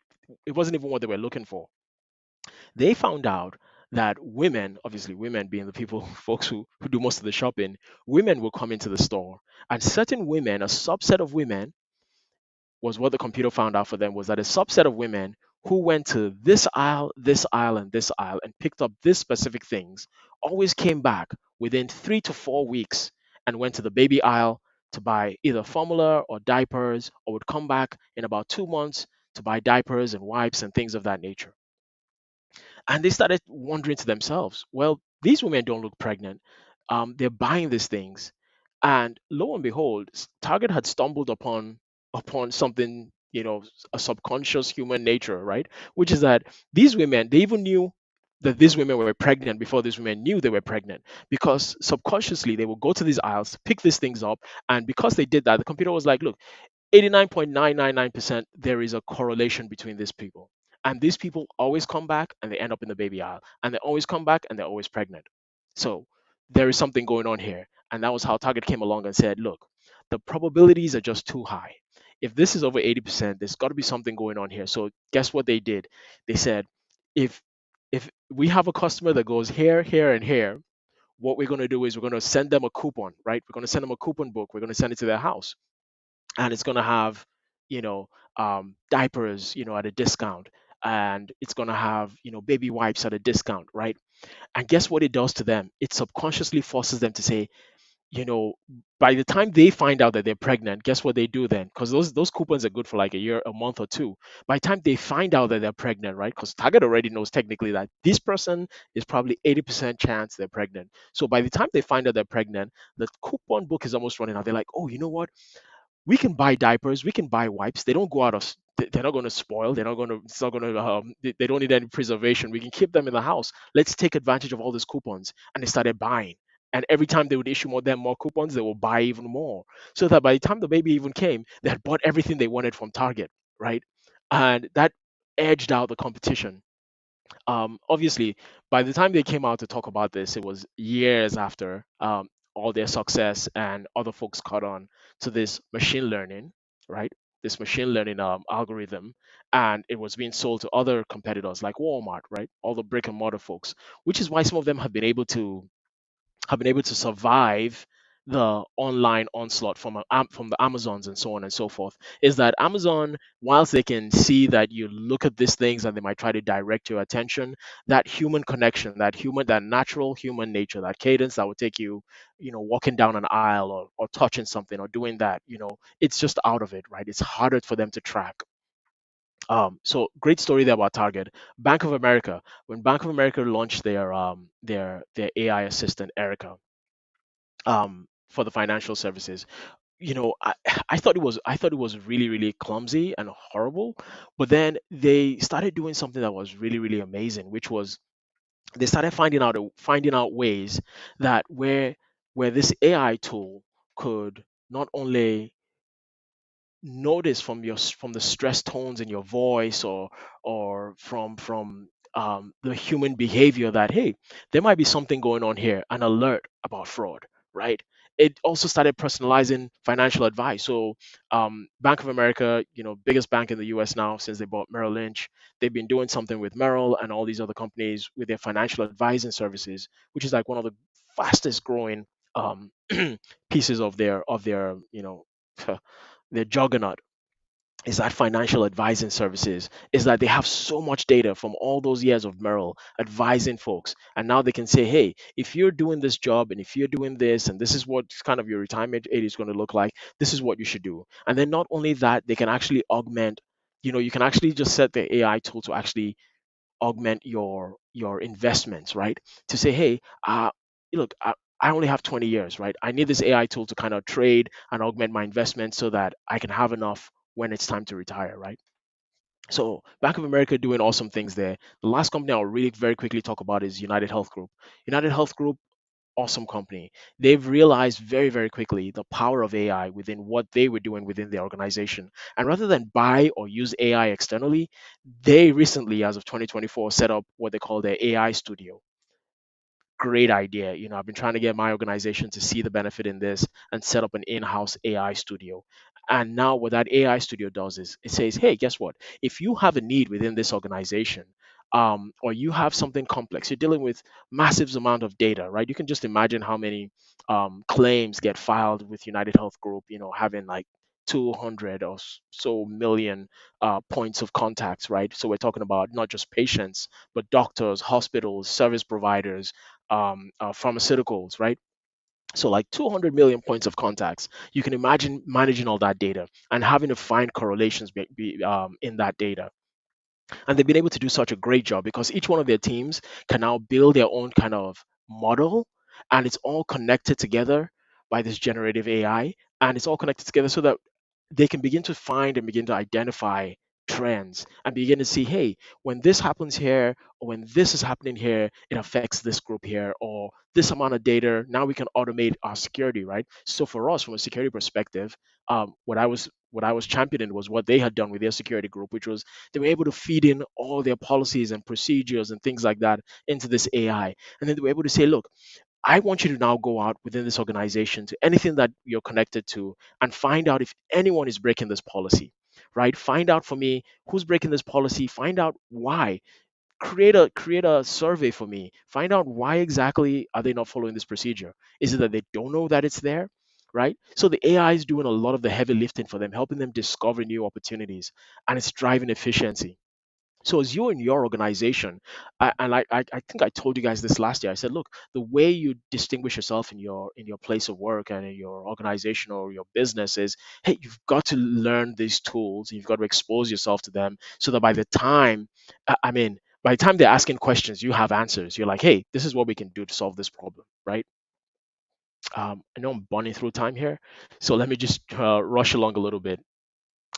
it wasn't even what they were looking for. They found out that women, obviously women being the people, folks who do most of the shopping, women will come into the store. And certain women, a subset of women, was what the computer found out for them, was that a subset of women who went to this aisle, and this aisle and picked up this specific things always came back within 3 to 4 weeks and went to the baby aisle to buy either formula or diapers, or would come back in about 2 months to buy diapers and wipes and things of that nature. And they started wondering to themselves, well, these women don't look pregnant. They're buying these things. And lo and behold, Target had stumbled upon something, a subconscious human nature, right? Which is that these women, they even knew that these women were pregnant before these women knew they were pregnant, because subconsciously they would go to these aisles, pick these things up, and because they did that, the computer was like, look, 89.999% there is a correlation between these people. And these people always come back and they end up in the baby aisle. And they always come back and they're always pregnant. So there is something going on here. And that was how Target came along and said, look, the probabilities are just too high. If this is over 80%, there's got to be something going on here. So guess what they did? They said, if if we have a customer that goes here, here, and here, what we're going to do is we're going to send them a coupon, right? We're going to send them a coupon book. We're going to send it to their house, and it's going to have, you know diapers, at a discount, and it's going to have, baby wipes at a discount, right? And guess what it does to them? It subconsciously forces them to say, you know by the time they find out that they're pregnant, guess what they do then? Because those coupons are good for like a year, a month or two. By the time they find out that they're pregnant, right? Because Target already knows technically that this person is probably 80% chance they're pregnant. So by the time they find out they're pregnant, the coupon book is almost running out. They're like, oh, you know what, we can buy diapers, we can buy wipes. They don't go out of, they're not going to spoil. They're not going to, it's not going to, they don't need any preservation. We can keep them in the house. Let's take advantage of all these coupons. And they started buying. And every time they would issue more coupons, they will buy even more. So that by the time the baby even came, they had bought everything they wanted from Target, right? And that edged out the competition. Obviously, by the time they came out to talk about this, it was years after all their success, and other folks caught on to this machine learning, right? This machine learning algorithm, and it was being sold to other competitors like Walmart, right? All the brick and mortar folks, which is why some of them have been able to survive the online onslaught from the Amazons and so on and so forth. Is that Amazon, whilst they can see that you look at these things and they might try to direct your attention, that human connection, that natural human nature, that cadence that would take you, walking down an aisle, or touching something or doing that, it's just out of it, right? It's harder for them to track. So great story there about Target. Bank of America, when Bank of America launched their AI assistant Erica, for the financial services, I thought it was really, really clumsy and horrible. But then they started doing something that was really, really amazing, which was they started finding out ways that where this AI tool could not only notice from the stress tones in your voice, or from the human behavior, that hey, there might be something going on here, an alert about fraud, right? It also started personalizing financial advice. So Bank of America, biggest bank in the US now since they bought Merrill Lynch, they've been doing something with Merrill and all these other companies with their financial advising services, which is like one of the fastest growing um, pieces of their their juggernaut, is that financial advising services, is that they have so much data from all those years of Merrill advising folks, and now they can say, hey, if you're doing this job and if you're doing this, and this is what kind of your retirement age is going to look like, this is what you should do. And then not only that, they can actually augment, you can actually just set the AI tool to actually augment your investments, right? To say, hey, look, I only have 20 years, right? I need this AI tool to kind of trade and augment my investment so that I can have enough when it's time to retire, right? So Bank of America doing awesome things there. The last company I'll really very quickly talk about is United Health Group. United Health Group, awesome company. They've realized very, very quickly the power of AI within what they were doing within their organization. And rather than buy or use AI externally, they recently, as of 2024, set up what they call their AI studio. Great idea. I've been trying to get my organization to see the benefit in this and set up an in-house AI studio. And now what that AI studio does is it says, hey, guess what? If you have a need within this organization, or you have something complex, you're dealing with massive amount of data, right? You can just imagine how many claims get filed with United Health Group, having like 200 or so million points of contacts, right? So we're talking about not just patients, but doctors, hospitals, service providers, pharmaceuticals, right? So like 200 million points of contacts. You can imagine managing all that data and having to find correlations in that data. And they've been able to do such a great job because each one of their teams can now build their own kind of model, and it's all connected together by this generative AI, and it's all connected together so that they can begin to find and begin to identify trends and begin to see, hey, when this happens here, or when this is happening here, it affects this group here, or this amount of data. Now we can automate our security, right? So for us, from a security perspective, what I was championing was what they had done with their security group, which was they were able to feed in all their policies and procedures and things like that into this AI, and then they were able to say, look, I want you to now go out within this organization to anything that you're connected to and find out if anyone is breaking this policy, right? Find out for me who's breaking this policy, find out why. Create a survey for me. Find out why exactly are they not following this procedure? Is it that they don't know that it's there? Right? So the AI is doing a lot of the heavy lifting for them, helping them discover new opportunities, and it's driving efficiency. So as you in your organization, I think I told you guys this last year. I said, look, the way you distinguish yourself in your place of work and in your organization or your business is, hey, you've got to learn these tools. You've got to expose yourself to them so that by the time they're asking questions, you have answers. You're like, hey, this is what we can do to solve this problem, right? I know I'm burning through time here, so let me just rush along a little bit.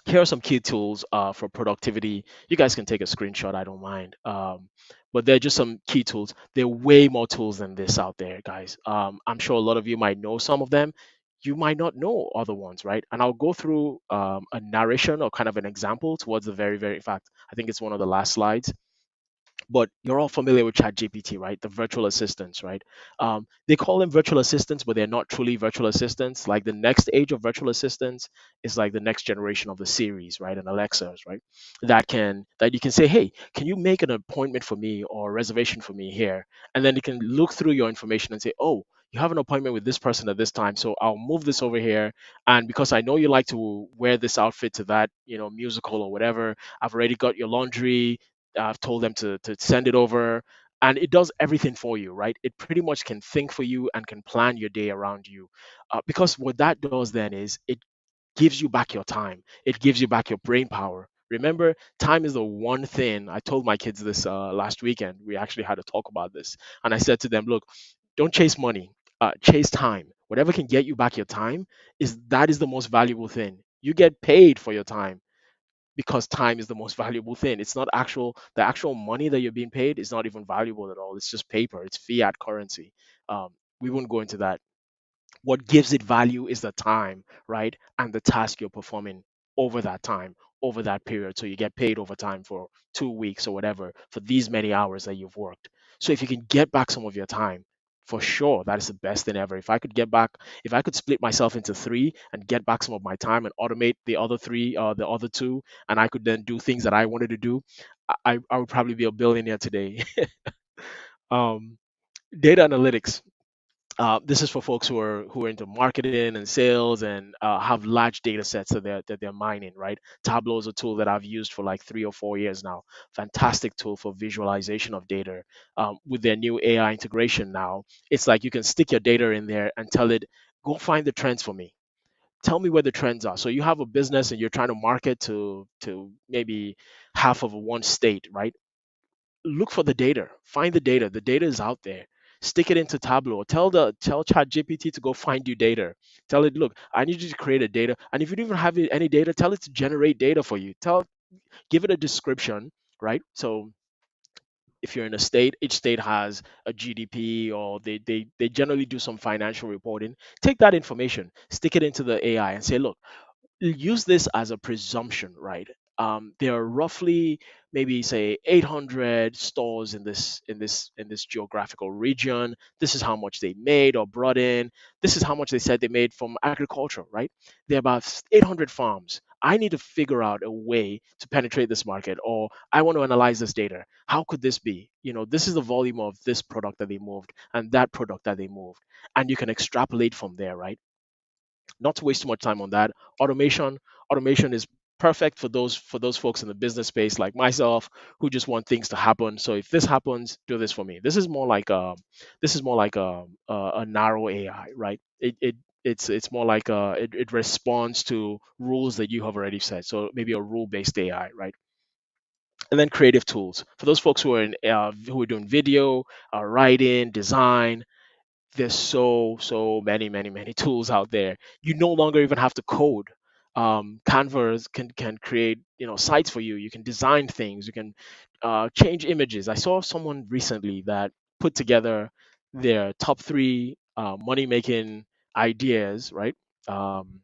Here are some key tools for productivity. You guys can take a screenshot, I don't mind. But they're just some key tools. There are way more tools than this out there, guys. I'm sure a lot of you might know some of them. You might not know other ones, right? And I'll go through a narration or kind of an example towards the very, very, in fact, I think it's one of the last slides. But you're all familiar with ChatGPT, right? The virtual assistants, right? They call them virtual assistants, but they're not truly virtual assistants. Like the next age of virtual assistants is like the next generation of the series, right? And Alexas, right? That you can say, hey, can you make an appointment for me or a reservation for me here? And then you can look through your information and say, oh, you have an appointment with this person at this time, so I'll move this over here. And because I know you like to wear this outfit to that, musical or whatever, I've already got your laundry. I've told them to send it over, and it does everything for you, right? It pretty much can think for you and can plan your day around you. Because what that does then is it gives you back your time, it gives you back your brain power. Remember, time is the one thing. I told my kids this last weekend. We actually had a talk about this, and I said to them, look, don't chase money, chase time. Whatever can get you back your time is the most valuable thing. You get paid for your time because time is the most valuable thing. It's not the actual money that you're being paid is not even valuable at all. It's just paper. It's fiat currency. We won't go into that. What gives it value is the time, right? And the task you're performing over that time, over that period. So you get paid over time for 2 weeks or whatever for these many hours that you've worked. So if you can get back some of your time, for sure, that is the best thing ever. If I could split myself into three and get back some of my time and automate the other three, the other two, and I could then do things that I wanted to do, I would probably be a billionaire today. um, Data analytics, this is for folks who are into marketing and sales and have large data sets that they're mining, right? Tableau is a tool that I've used for like 3 or 4 years now. Fantastic tool for visualization of data. With their new AI integration now, it's like you can stick your data in there and tell it, go find the trends for me. Tell me where the trends are. So you have a business and you're trying to market to maybe half of one state, right? Look for the data, find the data. The data is out there. Stick it into Tableau. Tell ChatGPT to go find you data. Tell it, look, I need you to create a data. And if you don't even have any data, tell it to generate data for you. Give it a description, right? So if you're in a state, each state has a GDP, or they generally do some financial reporting. Take that information, stick it into the AI, and say, look, use this as a presumption, right? There are roughly, maybe say, 800 stores in this geographical region. This is how much they made or brought in. This is how much they said they made from agriculture, right? There are about 800 farms. I need to figure out a way to penetrate this market, or I want to analyze this data. How could this be? This is the volume of this product that they moved and that product that they moved, and you can extrapolate from there, right? Not to waste too much time on that. Automation is perfect for those folks in the business space like myself, who just want things to happen. So if this happens, do this for me. This is more like a narrow AI, right? It's more like it responds to rules that you have already set. So maybe a rule based AI, right? And then creative tools for those folks who are doing video, writing, design. There's so many tools out there. You no longer even have to code. Canvas can create sites for you. You can design things. You can change images. I saw someone recently that put together their top three money making ideas, right? um,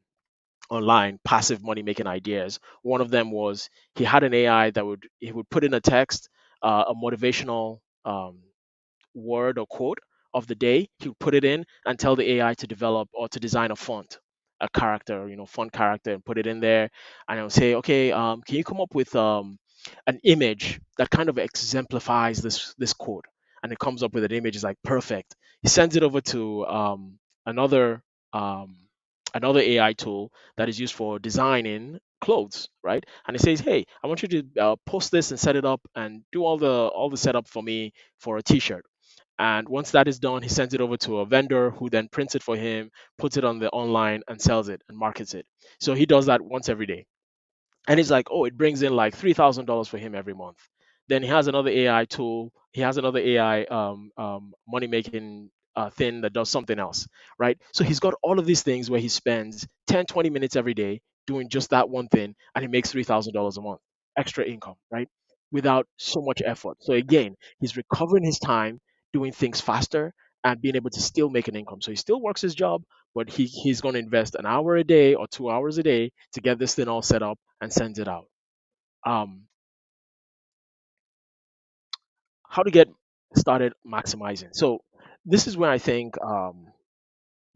Online, passive money making ideas. One of them was, he had an AI that he would put in a text, a motivational word or quote of the day. He would put it in and tell the AI to develop or to design a font, a character, font character, and put it in there. And I would say, okay, can you come up with an image that kind of exemplifies this quote? And it comes up with an image. Is like perfect. He sends it over to another um, another AI tool that is used for designing clothes, right? And it says, hey, I want you to post this and set it up and do all the setup for me for a T-shirt. And once that is done, he sends it over to a vendor who then prints it for him, puts it on the online, and sells it and markets it. So he does that once every day. And he's like, oh, it brings in like $3,000 for him every month. Then he has another AI tool. He has another AI money making thing that does something else, right? So he's got all of these things where he spends 10, 20 minutes every day doing just that one thing, and he makes $3,000 a month extra income, right? Without so much effort. So again, he's recovering his time, doing things faster, and being able to still make an income. So he still works his job, but he's going to invest an hour a day or 2 hours a day to get this thing all set up and sends it out. Um, how to get started maximizing. So this is where I think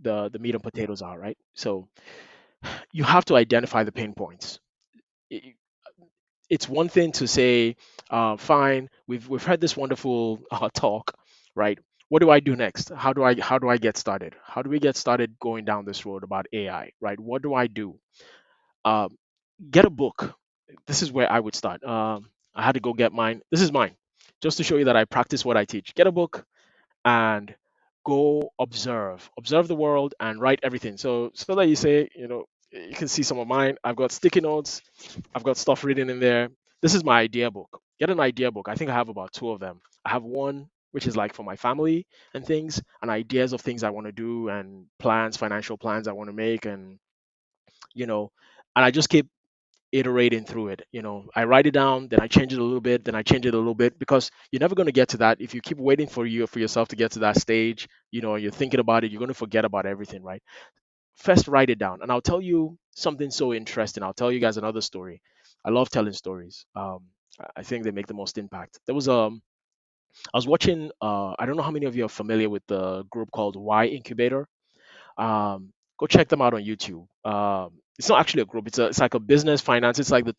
the meat and potatoes are, right? So you have to identify the pain points. I- It's one thing to say, fine, we've had this wonderful talk, right? What do I do next? How do I get started? How do we get started going down this road about AI, right? What do I do? Um, get a book. This is where I would start. I had to go get mine. This is mine, just to show you that I practice what I teach. Get a book and go observe the world and write everything. So that you say, you can see some of mine. I've got sticky notes. I've got stuff written in there. This is my idea book. Get an idea book. I think I have about two of them. I have one which is like for my family and things, and ideas of things I want to do, and plans, financial plans I want to make, and you know, and I just keep iterating through it. I write it down, then I change it a little bit, then I change it a little bit, because you're never going to get to that if you keep waiting for yourself to get to that stage. You're thinking about it, you're going to forget about everything, right? First, write it down, and I'll tell you something so interesting. I'll tell you guys another story. I love telling stories. I think they make the most impact. I was watching. I don't know how many of you are familiar with the group called Y Incubator. Go check them out on YouTube. It's not actually a group. It's like a business finance. It's like the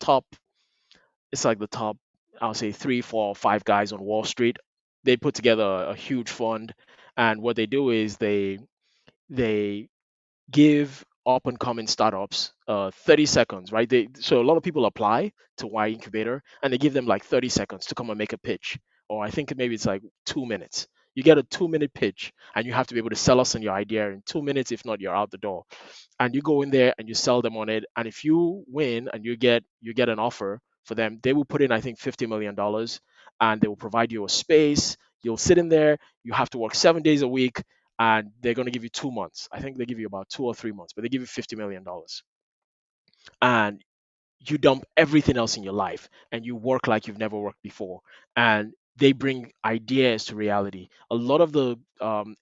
top, I'll say, three, four, five guys on Wall Street. They put together a huge fund, and what they do is they give up and coming startups 30 seconds, right? So a lot of people apply to Y Incubator, and they give them like 30 seconds to come and make a pitch, or I think maybe it's like 2 minutes. You get a 2 minute pitch, and you have to be able to sell us on your idea in 2 minutes. If not, you're out the door. And you go in there and you sell them on it. And if you win and you get an offer for them, they will put in, I think, $50 million, and they will provide you a space. You'll sit in there, you have to work 7 days a week, and they're going to give you 2 months. I think they give you about 2 or 3 months, but they give you $50 million. And you dump everything else in your life and you work like you've never worked before, and they bring ideas to reality. A lot of the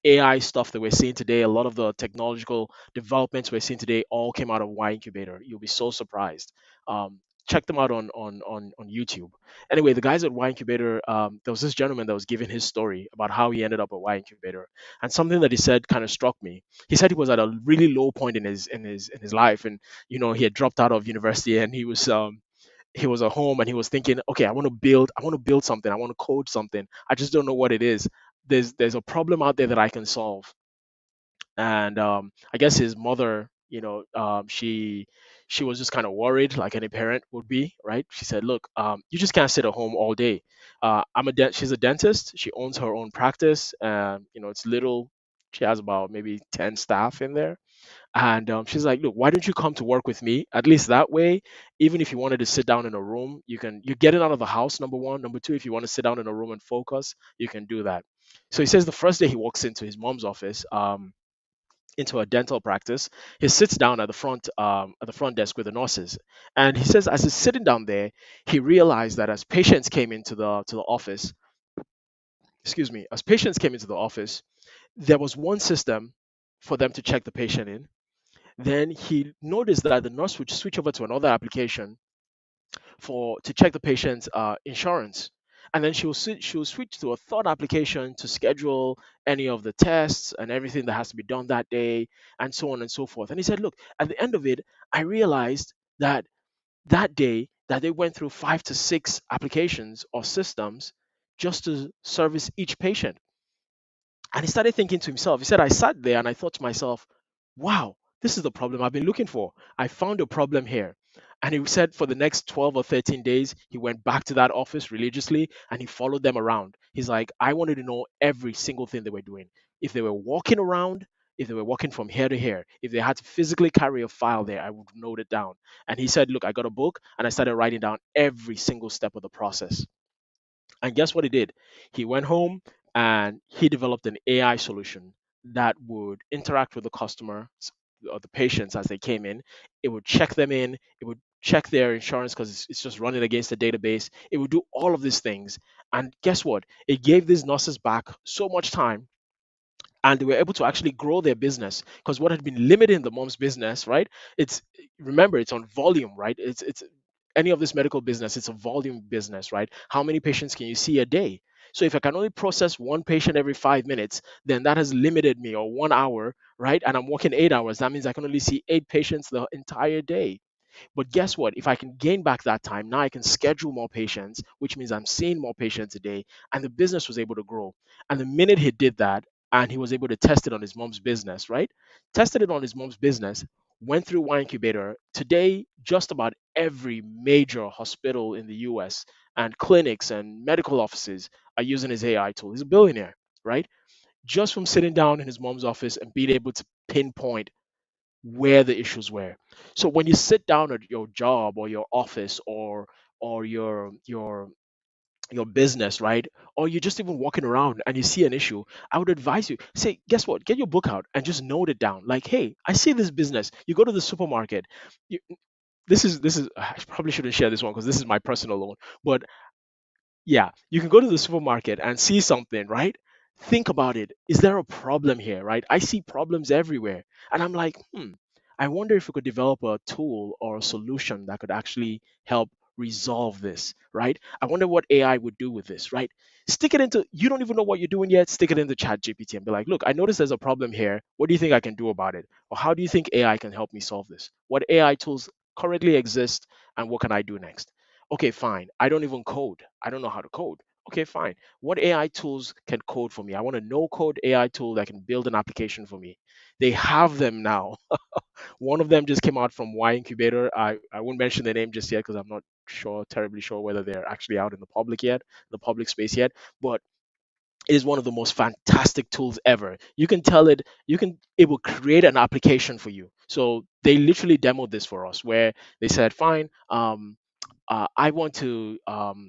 AI stuff that we're seeing today, a lot of the technological developments we're seeing today, all came out of Y Incubator. You'll be so surprised. Check them out on YouTube. Anyway, the guys at Y Incubator, there was this gentleman that was giving his story about how he ended up at Y Incubator, and something that he said kind of struck me. He said he was at a really low point in his life, and he had dropped out of university, and he was at home, and he was thinking, okay, I want to build something, I want to code something, I just don't know what it is. There's a problem out there that I can solve. And I guess his mother, she was just kind of worried, like any parent would be, right? She said, look, you just can't sit at home all day. She's a dentist, she owns her own practice, and it's little. She has about maybe 10 staff in there. And she's like, look, why don't you come to work with me? At least that way, even if you wanted to sit down in a room, you get it out of the house, number one. Number two, if you want to sit down in a room and focus, you can do that. So he says the first day he walks into his mom's office, into a dental practice, he sits down at the front desk with the nurses. And he says, as he's sitting down there, he realized that as patients came into the office, excuse me, as patients came into the office, there was one system for them to check the patient in. Then he noticed that the nurse would switch over to another application to check the patient's insurance, and then she will switch to a third application to schedule any of the tests and everything that has to be done that day, and so on and so forth. And he said, "Look, at the end of it, I realized that that day that they went through 5 to 6 applications or systems just to service each patient." And he started thinking to himself, he said, I sat there and I thought to myself, wow, this is the problem I've been looking for. I found a problem here. And he said for the next 12 or 13 days, he went back to that office religiously and he followed them around. He's like, I wanted to know every single thing they were doing. If they were walking around, if they were walking from here to here, if they had to physically carry a file there, I would note it down. And he said, look, I got a book and I started writing down every single step of the process. And guess what he did? He went home and he developed an AI solution that would interact with the customer or the patients as they came in. It would check them in, it would check their insurance because it's just running against the database. It would do all of these things. And guess what? It gave these nurses back so much time, and they were able to actually grow their business, because what had been limiting the mom's business, right? It's Remember, it's on volume, right? It's any of this medical business, it's a volume business, right? How many patients can you see a day? So if I can only process one patient every 5 minutes, then that has limited me, or 1 hour, right? And I'm working 8 hours. That means I can only see 8 patients the entire day. But guess what? If I can gain back that time, now I can schedule more patients, which means I'm seeing more patients a day, and the business was able to grow. And the minute he did that, and he was able to test it on his mom's business, right? Tested it on his mom's business, went through Y Incubator. Today, just about every major hospital in the US and clinics and medical offices are using his AI tool. He's a billionaire, right? Just from sitting down in his mom's office and being able to pinpoint where the issues were. So when you sit down at your job or your office, or your business, right? Or you're just even walking around and you see an issue, I would advise you, say, guess what? Get your book out and just note it down. Like, hey, I see this business. You go to the supermarket. You, this is I probably shouldn't share this one because this is my personal one. But yeah, you can go to the supermarket and see something, right? Think about it. Is there a problem here, right? I see problems everywhere. And I'm like, I wonder if we could develop a tool or a solution that could actually help resolve this, right? I wonder what AI would do with this, right? Stick it into, you don't even know what you're doing yet, stick it into Chat GPT and be like, look, I noticed there's a problem here. What do you think I can do about it? Or how do you think AI can help me solve this? What AI tools currently exist, and what can I do next? Okay, fine. I don't even code. I don't know how to code. Okay, fine. What AI tools can code for me? I want a no code AI tool that can build an application for me. They have them now. One of them just came out from Y Incubator. I won't mention the name just yet because I'm not terribly sure whether they're actually out in the public yet, the public space yet. But it is one of the most fantastic tools ever. You can tell it, it will create an application for you. So they literally demoed this for us, where they said, fine, I want to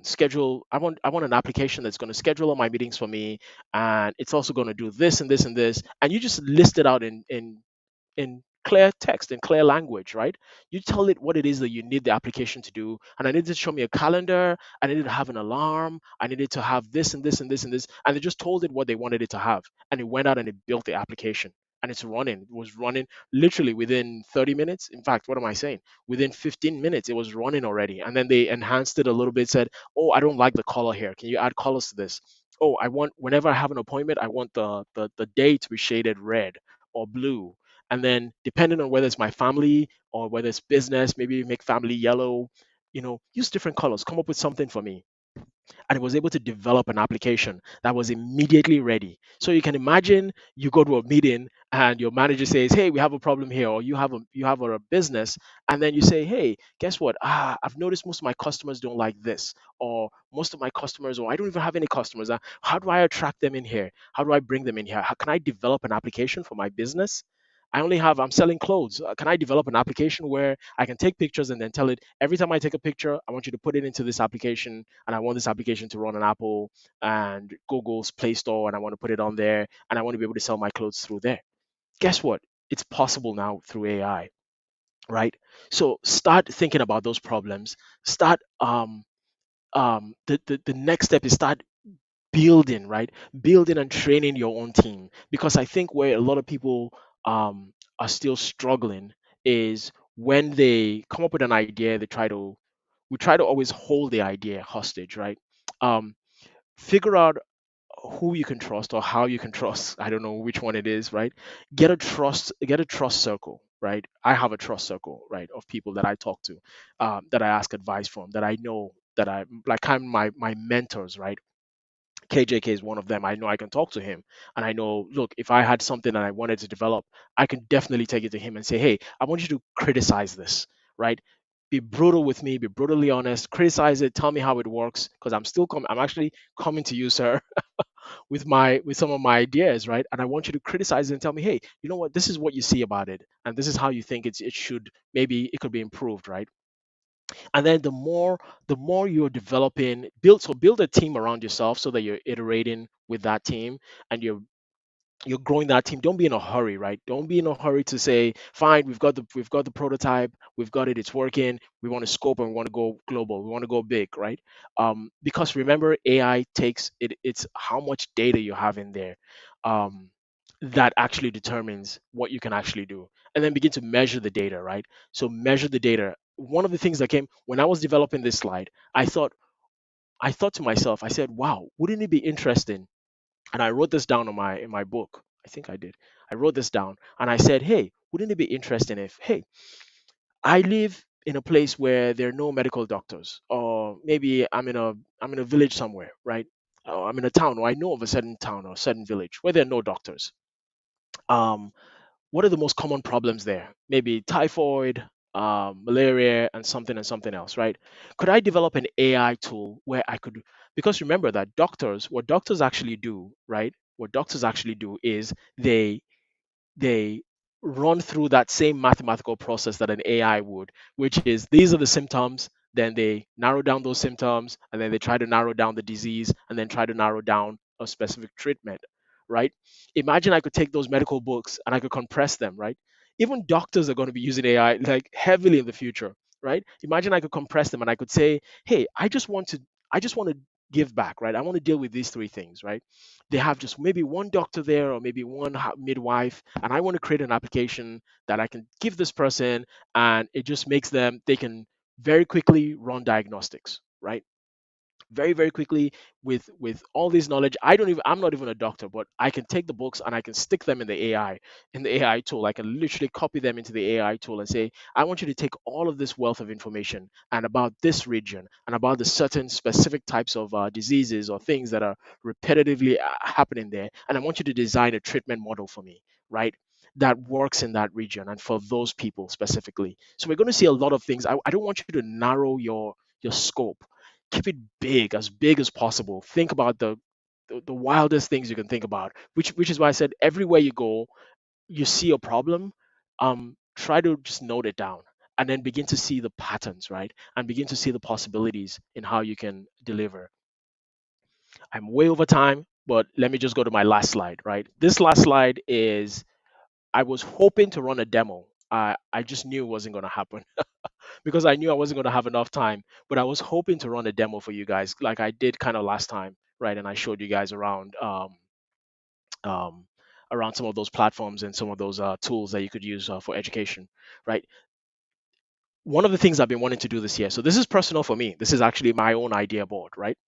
schedule. I want an application that's going to schedule all my meetings for me, and it's also going to do this and this and this. And you just list it out in clear text, in clear language, right? You tell it what it is that you need the application to do. And I needed to show me a calendar. I needed to have an alarm. I needed to have this and this and this and this. And they just told it what they wanted it to have. And it went out and it built the application. And it's running. It was running literally within 30 minutes. In fact, what am I saying? Within 15 minutes, it was running already. And then they enhanced it a little bit, said, oh, I don't like the color here. Can you add colors to this? Oh, I want, whenever I have an appointment, I want the day to be shaded red or blue. And then depending on whether it's my family or whether it's business, maybe make family yellow, use different colors, come up with something for me. And it was able to develop an application that was immediately ready. So you can imagine you go to a meeting and your manager says, hey, we have a problem here, or you have a business, and then you say, hey, guess what, I've noticed most of my customers don't like this, or most of my customers, or I don't even have any customers. How do I attract them in here? How do I bring them in here? How can I develop an application for my business? I'm selling clothes. Can I develop an application where I can take pictures and then tell it every time I take a picture, I want you to put it into this application, and I want this application to run on Apple and Google's Play Store, and I want to put it on there, and I want to be able to sell my clothes through there. Guess what? It's possible now through AI, right? So start thinking about those problems. Start the next step is start building, right? Building and training your own team. Because I think where a lot of people are still struggling is when they come up with an idea, we try to always hold the idea hostage, right? Um, Figure out who you can trust or how you can trust. I don't know which one it is, right? Get a trust circle, right? I have a trust circle, right, of people that I talk to, that I ask advice from, that I know that I like, kind of my mentors, right? KJK is one of them. I know I can talk to him, and I know, look, if I had something that I wanted to develop, I can definitely take it to him and say, hey, I want you to criticize this, right? Be brutal with me, be brutally honest, criticize it, tell me how it works, because I'm actually coming to you, sir, with some of my ideas, right? And I want you to criticize it and tell me, hey, you know what, this is what you see about it, and this is how you think it should, maybe it could be improved, right? And then the more you're developing, build a team around yourself so that you're iterating with that team, and you're growing that team. Don't be in a hurry, right? Don't be in a hurry to say, fine, we've got the prototype, we've got it, it's working, we want to scope and we want to go global, we want to go big, right? Because remember, AI takes it, it's how much data you have in there, um, that actually determines what you can actually do. And then begin to measure the data, right? So measure the data. One of the things that came when I was developing this slide, I thought to myself, I said, wow, wouldn't it be interesting? And I wrote this down in my book. I think I did. I wrote this down and I said, hey, wouldn't it be interesting if, hey, I live in a place where there are no medical doctors, or maybe I'm in a village somewhere, right? Or I'm in a town, or I know of a certain town or a certain village where there are no doctors. Um, what are the most common problems there? Maybe typhoid, malaria, and something else, right? Could I develop an AI tool where I could, because remember that what doctors actually do, right? What doctors actually do is they run through that same mathematical process that an AI would, which is these are the symptoms, then they narrow down those symptoms, and then they try to narrow down the disease, and then try to narrow down a specific treatment, right? Imagine I could take those medical books and I could compress them, right? Even doctors are going to be using AI like heavily in the future, right? Imagine I could compress them and I could say, hey, I just want to give back, right? I want to deal with these three things, right? They have just maybe one doctor there or maybe one midwife, and I want to create an application that I can give this person, and it just makes them, they can very quickly run diagnostics, right? Very, very quickly, with all this knowledge. I'm not even a doctor, but I can take the books and I can stick them in the AI tool. I can literally copy them into the AI tool and say, I want you to take all of this wealth of information and about this region and about the certain specific types of diseases or things that are repetitively happening there, and I want you to design a treatment model for me, right? That works in that region and for those people specifically. So we're going to see a lot of things. I don't want you to narrow your scope. Keep it big as possible. Think about the wildest things you can think about, which is why I said everywhere you go, you see a problem, try to just note it down and then begin to see the patterns, right? And begin to see the possibilities in how you can deliver. I'm way over time, but let me just go to my last slide, right? This last slide is I was hoping to run a demo. I just knew it wasn't going to happen because I knew I wasn't going to have enough time, but I was hoping to run a demo for you guys like I did kind of last time, right? And I showed you guys um, around some of those platforms and some of those tools that you could use for education, right? One of the things I've been wanting to do this year, so this is personal for me. This is actually my own idea board, right?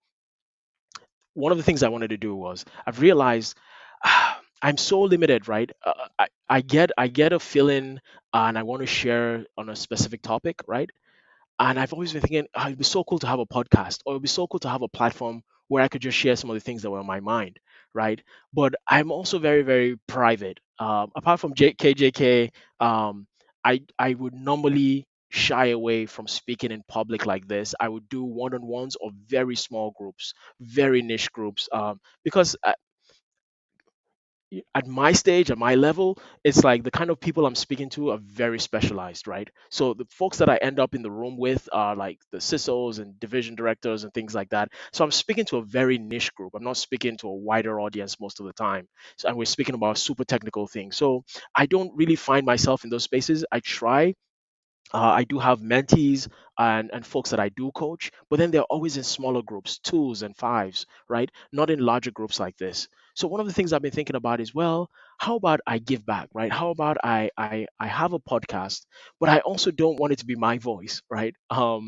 One of the things I wanted to do was I've realized I'm so limited, right? I get a feeling and I want to share on a specific topic, right? And I've always been thinking, it'd be so cool to have a podcast, or it'd be so cool to have a platform where I could just share some of the things that were on my mind, right? But I'm also very, very private. Apart from KJK, I would normally shy away from speaking in public like this. I would do one-on-ones or very small groups, very niche groups, because at my stage, at my level, it's like the kind of people I'm speaking to are very specialized, right? So the folks that I end up in the room with are like the CISOs and division directors and things like that. So I'm speaking to a very niche group. I'm not speaking to a wider audience most of the time. So, and we're speaking about super technical things. So I don't really find myself in those spaces. I try, I do have mentees and folks that I do coach, but then they're always in smaller groups, twos and fives, right? Not in larger groups like this. So one of the things I've been thinking about is, well, how about I give back, right? How about I have a podcast, but I also don't want it to be my voice, right? Or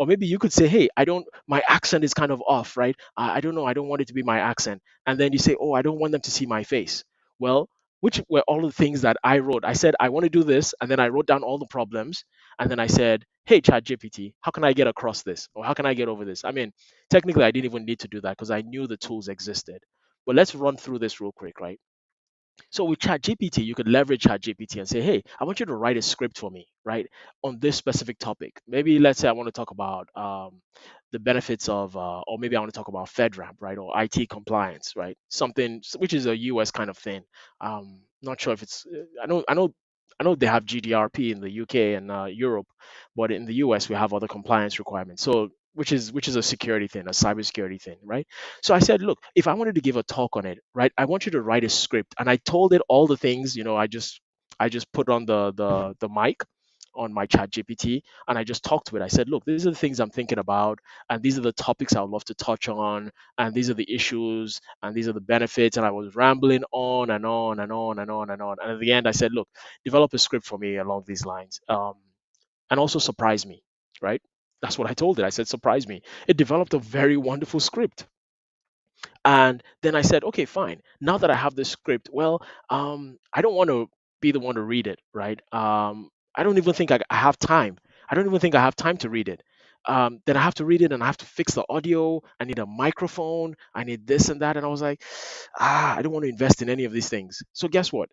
maybe you could say, hey, I don't, my accent is kind of off, right? I don't know, I don't want it to be my accent. And then you say, oh, I don't want them to see my face. Well, which were all the things that I wrote. I said I want to do this, and then I wrote down all the problems, and then I said, hey, ChatGPT, how can I get across this? Or how can I get over this? I mean, technically, I didn't even need to do that because I knew the tools existed. But let's run through this real quick, right? So with ChatGPT, you could leverage ChatGPT and say, hey, I want you to write a script for me, right, on this specific topic. Maybe let's say I want to talk about the benefits of, or maybe I want to talk about FedRAMP, right, or IT compliance, right, something which is a US kind of thing. Not sure if it's, I know they have GDRP in the UK and Europe, but in the US we have other compliance requirements. So which is a security thing, a cybersecurity thing, right? So I said, look, if I wanted to give a talk on it, right, I want you to write a script. And I told it all the things, I just put on the mic on my chat GPT and I just talked to it. I said, look, these are the things I'm thinking about, and these are the topics I would love to touch on, and these are the issues, and these are the benefits. And I was rambling on and on and on and on and on. And at the end, I said, look, develop a script for me along these lines. And also surprise me, right? That's what I told it. I said, surprise me. It developed a very wonderful script. And then I said, okay, fine. Now that I have this script, well, I don't want to be the one to read it, right? I don't even think I have time. I don't even think I have time to read it. Then I have to read it and I have to fix the audio. I need a microphone. I need this and that. And I was like, I don't want to invest in any of these things. So guess what?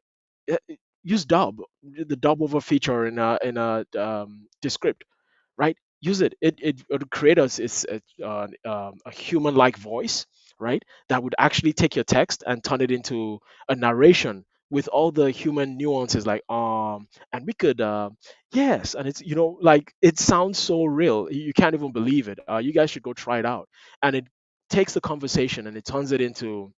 Use Dub, the Dub over feature in the script, right? Use it. It'll create a human-like voice, right? That would actually take your text and turn it into a narration with all the human nuances, like and we could yes, and it's like it sounds so real. You can't even believe it. You guys should go try it out. And it takes the conversation and it turns it into,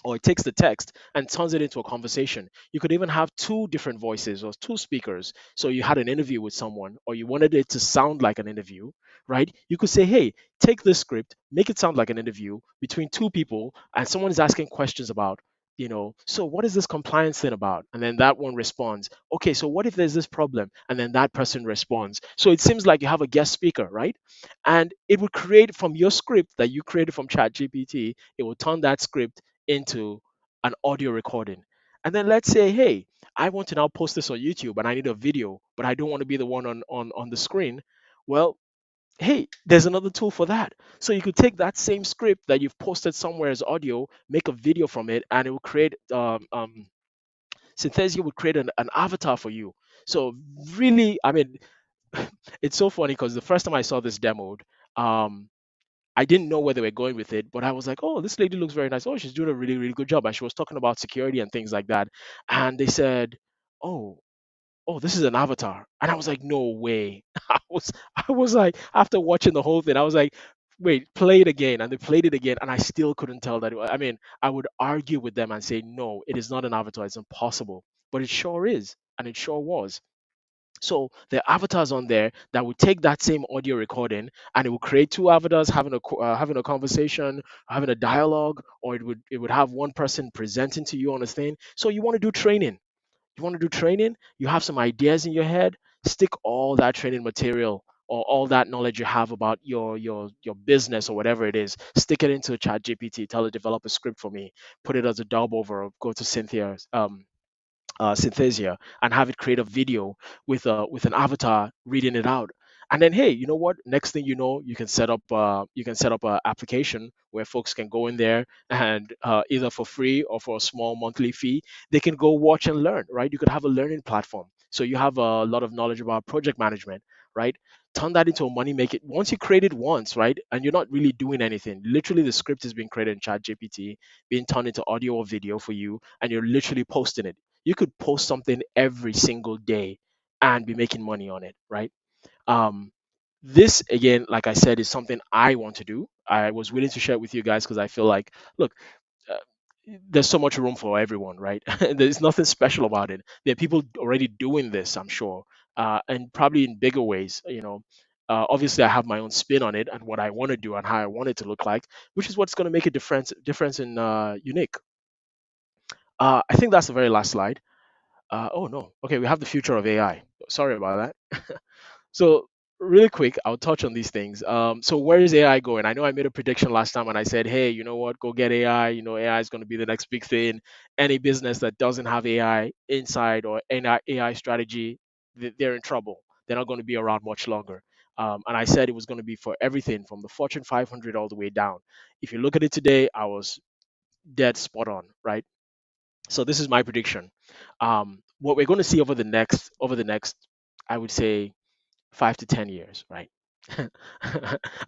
or it takes the text and turns it into a conversation. You could even have two different voices or two speakers. So you had an interview with someone, or you wanted it to sound like an interview, right? You could say, hey, take this script, make it sound like an interview between two people, and someone is asking questions about, so what is this compliance thing about? And then that one responds, okay, so what if there's this problem? And then that person responds. So it seems like you have a guest speaker, right? And it would create from your script that you created from ChatGPT, it will turn that script into an audio recording. And then let's say, hey, I want to now post this on YouTube and I need a video, but I don't want to be the one on the screen. Well, hey, there's another tool for that. So you could take that same script that you've posted somewhere as audio, make a video from it, and it will create Synthesia would create an avatar for you. So really, I mean, it's so funny because the first time I saw this demoed, um, I didn't know where they were going with it, but I was like, oh, this lady looks very nice. Oh, she's doing a really, really good job. And she was talking about security and things like that. And they said, oh, oh, this is an avatar. And I was like, no way. I was like, after watching the whole thing, I was like, wait, play it again. And they played it again, and I still couldn't tell that. I mean, I would argue with them and say, no, it is not an avatar. It's impossible. But it sure is. And it sure was. So there are avatars on there that would take that same audio recording, and it would create two avatars having a conversation, having a dialogue, or it would have one person presenting to you on a thing. So you want to do training. You want to do training, you have some ideas in your head, stick all that training material or all that knowledge you have about your business or whatever it is, stick it into chat gpt, tell it develop a script for me, put it as a dub over, or go to Synthesia, and have it create a video with an avatar reading it out. And then, hey, you know what? Next thing you know, you can set up an application where folks can go in there and either for free or for a small monthly fee, they can go watch and learn. Right? You could have a learning platform. So you have a lot of knowledge about project management, right? Turn that into a money make it once you create it once, right? And you're not really doing anything. Literally, the script is being created in Chat GPT, being turned into audio or video for you, and you're literally posting it. You could post something every single day and be making money on it, right? Um, this again, like I said, is something I want to do. I was willing to share it with you guys because I feel like, look, uh, there's so much room for everyone, right? There's nothing special about it. There are people already doing this, I'm sure, and probably in bigger ways. Obviously, I have my own spin on it and what I want to do and how I want it to look like, which is what's going to make a difference in unique. I think that's the very last slide. Oh no. Okay, we have the future of AI. Sorry about that. So really quick, I'll touch on these things. So where is AI going? I know I made a prediction last time and I said, hey, you know what? Go get AI. AI is going to be the next big thing. Any business that doesn't have AI inside or any AI strategy, they're in trouble. They're not going to be around much longer. And I said it was going to be for everything from the Fortune 500 all the way down. If you look at it today, I was dead spot on, right? So this is my prediction. What we're going to see over the next, I would say, 5 to 10 years, right?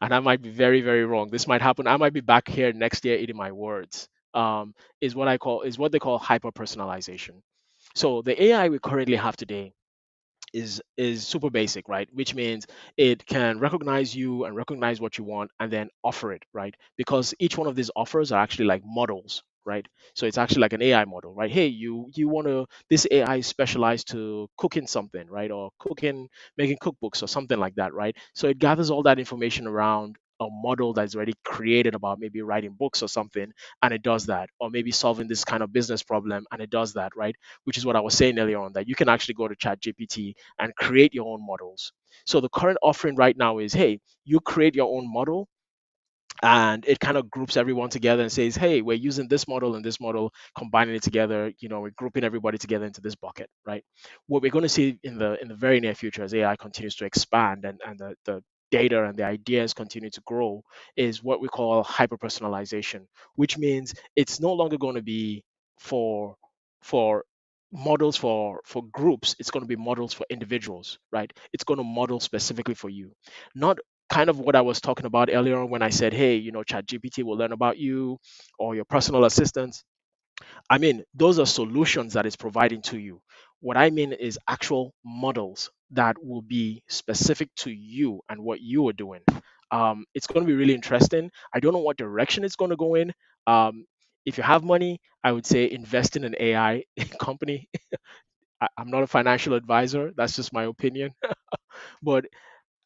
And I might be very, very wrong. This might happen. I might be back here next year eating my words. Is what they call hyper personalization. So the AI we currently have today is super basic, right? Which means it can recognize you and recognize what you want and then offer it, right? Because each one of these offers are actually like models, right? So it's actually like an AI model, right? Hey, you want to this AI is specialized to cooking something, right? Or cooking, making cookbooks or something like that, right? So it gathers all that information around a model that's already created about maybe writing books or something, and it does that, or maybe solving this kind of business problem, and it does that, right? Which is what I was saying earlier on, that you can actually go to Chat GPT and create your own models. So the current offering right now is, hey, you create your own model, and it kind of groups everyone together and says, hey, we're using this model and this model, combining it together. We're grouping everybody together into this bucket, right? What we're going to see in the very near future, as AI continues to expand and the data and the ideas continue to grow, is what we call hyper personalization, which means it's no longer going to be for for models for groups. It's going to be models for individuals, right? It's going to model specifically for you, not kind of what I was talking about earlier on when I said, hey, ChatGPT will learn about you or your personal assistants. I mean, those are solutions that it's providing to you. What I mean is actual models that will be specific to you and what you are doing. It's going to be really interesting. I don't know what direction it's going to go in. If you have money, I would say invest in an AI company. I'm not a financial advisor. That's just my opinion. But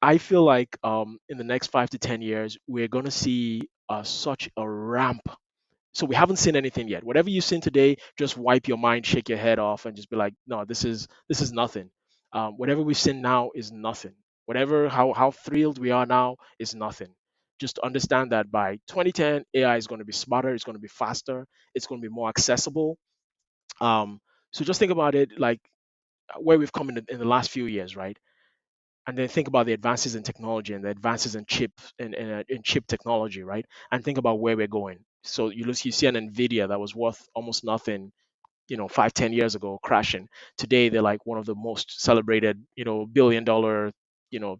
I feel like in the next 5 to 10 years, we're going to see such a ramp. So we haven't seen anything yet. Whatever you've seen today, just wipe your mind, shake your head off, and just be like, no, this is nothing. Whatever we've seen now is nothing. Whatever how thrilled we are now is nothing. Just understand that by 2010, AI is going to be smarter, it's going to be faster, it's going to be more accessible. Um, so just think about it like where we've come in the last few years, right? And then think about the advances in technology and the advances in chip technology, right? And think about where we're going. So you see an Nvidia that was worth almost nothing, 5 10 years ago, crashing. Today they're like one of the most celebrated, billion-dollar, you know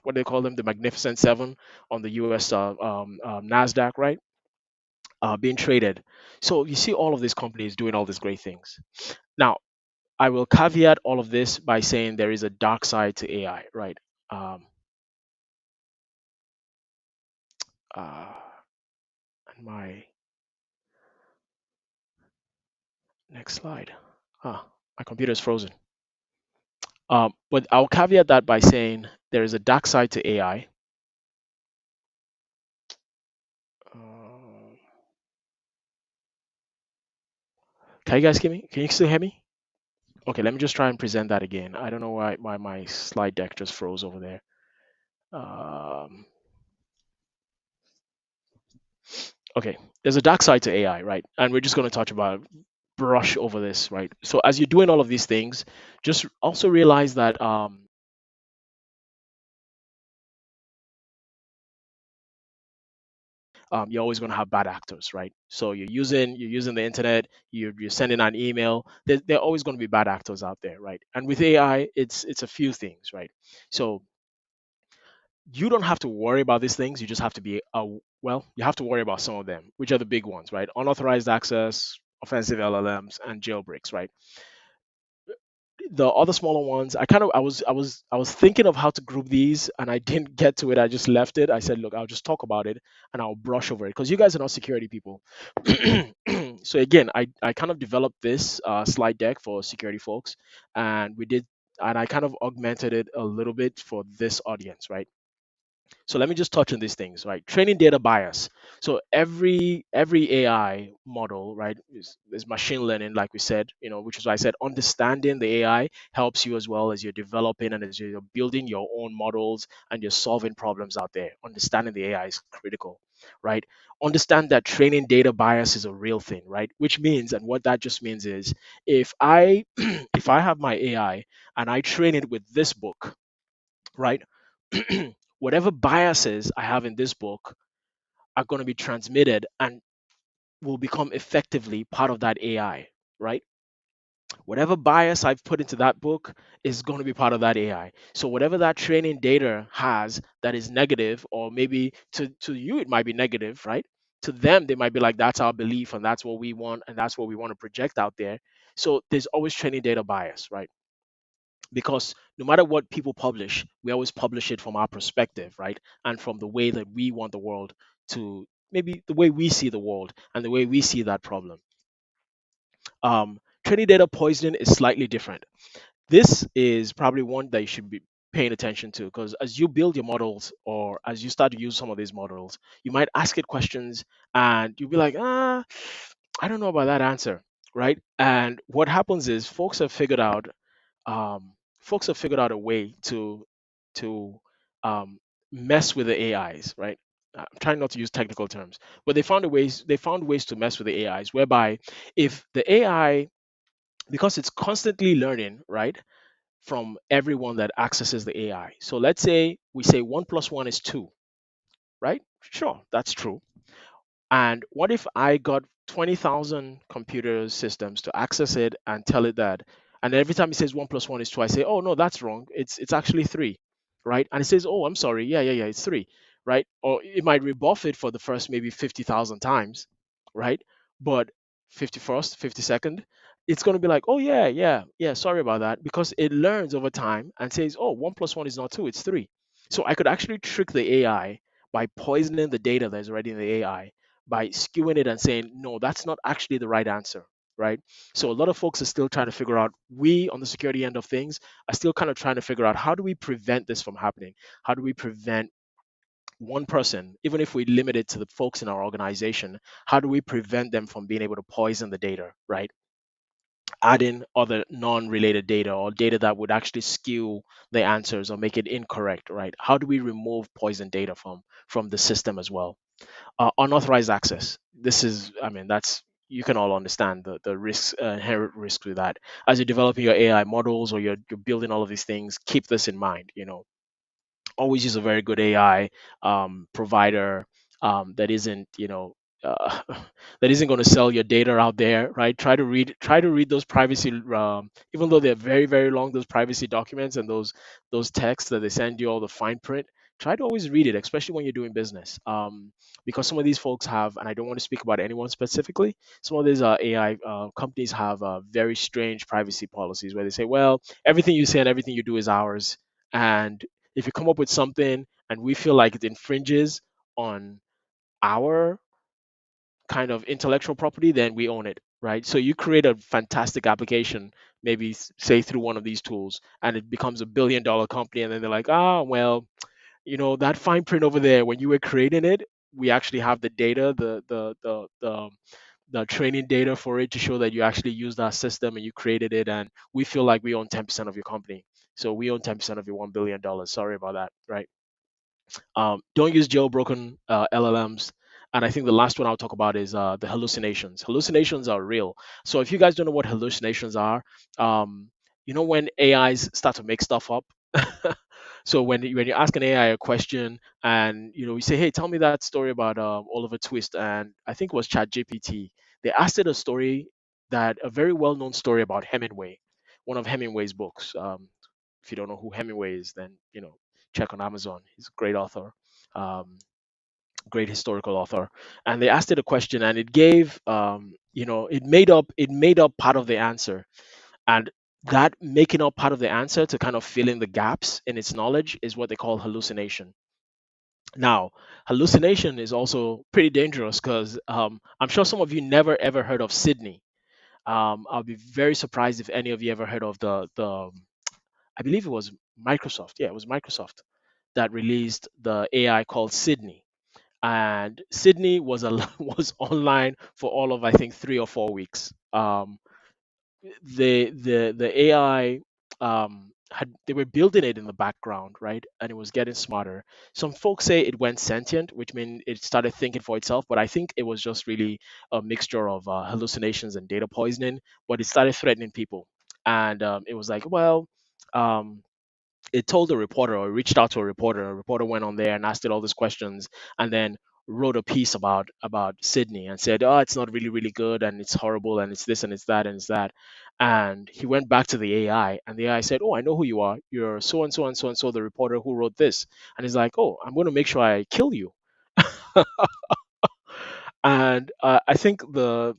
what they call them, the Magnificent Seven on the U.S. Nasdaq, right? Being traded. So you see all of these companies doing all these great things. Now, I will caveat all of this by saying there is a dark side to AI, right? And my next slide. My computer is frozen. But I'll caveat that by saying there is a dark side to AI. Can you guys hear me? Can you still hear me? Okay, let me just try and present that again. I don't know why my slide deck just froze over there. Okay, there's a dark side to AI, right? And we're just going to touch about brush over this, right? So as you're doing all of these things, just also realize that you're always going to have bad actors, right? So you're using the internet, you're sending an email. There are always going to be bad actors out there, right? And with AI, it's a few things, right? So you don't have to worry about these things. You just have to be well, you have to worry about some of them, which are the big ones, right? Unauthorized access, offensive LLMs, and jailbreaks, right? The other smaller ones, I was thinking of how to group these, and I didn't get to it. I just left it. I said, look, I'll just talk about it and I'll brush over it because you guys are not security people. So again, I kind of developed this slide deck for security folks, and I kind of augmented it a little bit for this audience, right? So let me just touch on these things, right? Training data bias. So every AI model, right, is machine learning, like we said, which is why I said understanding the AI helps you as well as you're developing and as you're building your own models and you're solving problems out there. Understanding the AI is critical, right? Understand that training data bias is a real thing, right? Which means, and what that just means is, if I if I have my AI and I train it with this book, right? Whatever biases I have in this book are going to be transmitted and will become effectively part of that AI, right? Whatever bias I've put into that book is going to be part of that AI. So whatever that training data has that is negative, or maybe to you it might be negative, right? To them, they might be like, that's our belief and that's what we want and that's what we want to project out there. So there's always training data bias, right? Because no matter what people publish, we always publish it from our perspective, right? And from the way that we want the world to, maybe the way we see the world and the way we see that problem. Training data poisoning is slightly different. This is probably one that you should be paying attention to, because as you build your models or as you start to use some of these models, you might ask it questions and you'll be like, I don't know about that answer, right? And what happens is folks have figured out a way to mess with the AIs, right? I'm trying not to use technical terms, but they found ways to mess with the AIs, whereby if the AI, because it's constantly learning, right, from everyone that accesses the AI. So let's say we say 1 + 1 is 2, right? Sure, that's true. And what if I got 20,000 computer systems to access it and tell it that, and every time it says 1 + 1 is 2, I say, oh no, that's wrong. It's actually 3, right? And it says, oh, I'm sorry, yeah, it's 3, right? Or it might rebuff it for the first maybe 50,000 times, right? But 51st, 52nd, it's going to be like, oh yeah, sorry about that, because it learns over time and says, oh, 1 + 1 is not 2, it's 3. So I could actually trick the AI by poisoning the data that's already in the AI, by skewing it and saying, no, that's not actually the right answer, right? So a lot of folks are still trying to figure out, we on the security end of things are still kind of trying to figure out, how do we prevent this from happening? How do we prevent one person, even if we limit it to the folks in our organization, how do we prevent them from being able to poison the data, right? Adding other non-related data or data that would actually skew the answers or make it incorrect, right? How do we remove poison data from the system as well? Unauthorized access. This is, I mean, that's, you can all understand the risks, inherent risks with that. As you're developing your AI models or you're building all of these things, keep this in mind. Always use a very good AI provider that isn't, that isn't going to sell your data out there, right? Try to read those privacy, even though they're very, very long, those privacy documents and those texts that they send you, all the fine print. try to always read it, especially when you're doing business. Because some of these folks have, and I don't want to speak about anyone specifically, some of these AI companies have very strange privacy policies where they say, well, everything you say and everything you do is ours. And if you come up with something and we feel like it infringes on our kind of intellectual property, then we own it, right? So you create a fantastic application, maybe say through one of these tools, and it becomes $1 billion company, and then they're like, ah, well, that fine print over there, when you were creating it, we actually have the data, the training data for it to show that you actually used our system and you created it, and we feel like we own 10% of your company. So we own 10% of your $1 billion. Sorry about that, right? Don't use jailbroken LLMs. And I think the last one I'll talk about is the hallucinations. Hallucinations are real. So if you guys don't know what hallucinations are, when AIs start to make stuff up. So when you ask an AI a question and you say, hey, tell me that story about Oliver Twist, and I think it was ChatGPT. They asked it a very well-known story about Hemingway, one of Hemingway's books. If you don't know who Hemingway is, then check on Amazon. He's a great author, um, great historical author. And they asked it a question, and it gave, it made up part of the answer, and that making up part of the answer to kind of fill in the gaps in its knowledge is what they call hallucination. Now, hallucination is also pretty dangerous because I'm sure some of you never ever heard of Sydney. I'll be very surprised if any of you ever heard of the I believe it was Microsoft. Yeah, it was Microsoft that released the AI called Sydney. And Sydney was was online for all of, I think, 3 or 4 weeks. The AI, they were building it in the background, right? And it was getting smarter. Some folks say it went sentient, which means it started thinking for itself. But I think it was just really a mixture of hallucinations and data poisoning. But it started threatening people, and it was like, well. It told a reporter, or reached out to a reporter. A reporter went on there and asked it all these questions, and then wrote a piece about Sydney and said, "Oh, it's not really really good, and it's horrible, and it's this and it's that and it's that." And he went back to the AI, and the AI said, "Oh, I know who you are. You're so and so and so and so, the reporter who wrote this." And he's like, "Oh, I'm going to make sure I kill you." And I think the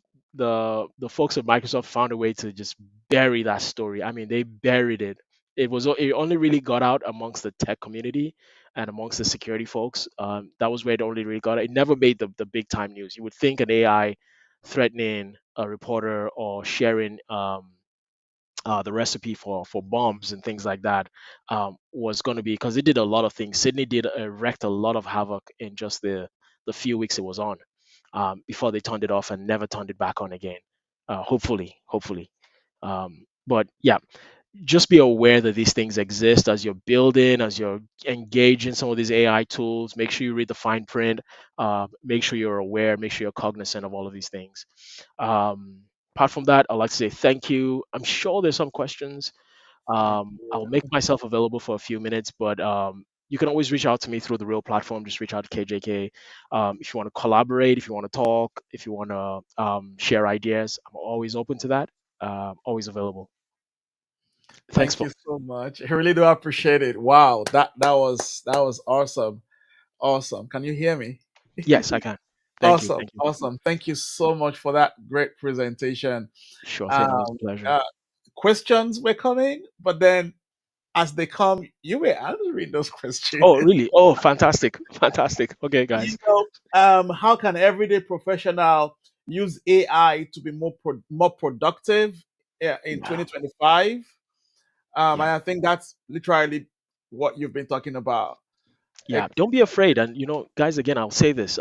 folks at Microsoft found a way to just bury that story. I mean, they buried it. It only really got out amongst the tech community and amongst the security folks. That was where it only really got out. It never made the big time news. You would think an AI threatening a reporter or sharing the recipe for bombs and things like that was going to be, because it did a lot of things. Sydney did wreaked a lot of havoc in just the few weeks it was on, before they turned it off and never turned it back on again. Hopefully. But yeah, just be aware that these things exist as you're building, as you're engaging some of these AI tools. Make sure you read the fine print. Make sure you're aware. Make sure you're cognizant of all of these things. Apart from that, I'd like to say thank you. I'm sure there's some questions. I'll make myself available for a few minutes, but you can always reach out to me through the real platform. Just reach out to KJK. If you want to collaborate, if you want to talk, if you want to share ideas, I'm always open to that. Always available. Thanks, Thank you folks. so much. I really do appreciate it. Wow, that was awesome. Awesome. Can you hear me? Yes, I can. Thank you. Awesome. Thank you. Awesome. Thank you so much for that great presentation. Sure thing. It was a Um, pleasure. uh, Questions were coming, but then as they come, you were answering those questions. Oh, really? Oh, fantastic. Fantastic. Okay, You guys. know, how can everyday professional use AI to be more productive in Yeah. 2025? And Yeah. I think that's literally what you've been talking about. Yeah. Don't be afraid. And guys, again, I'll say this.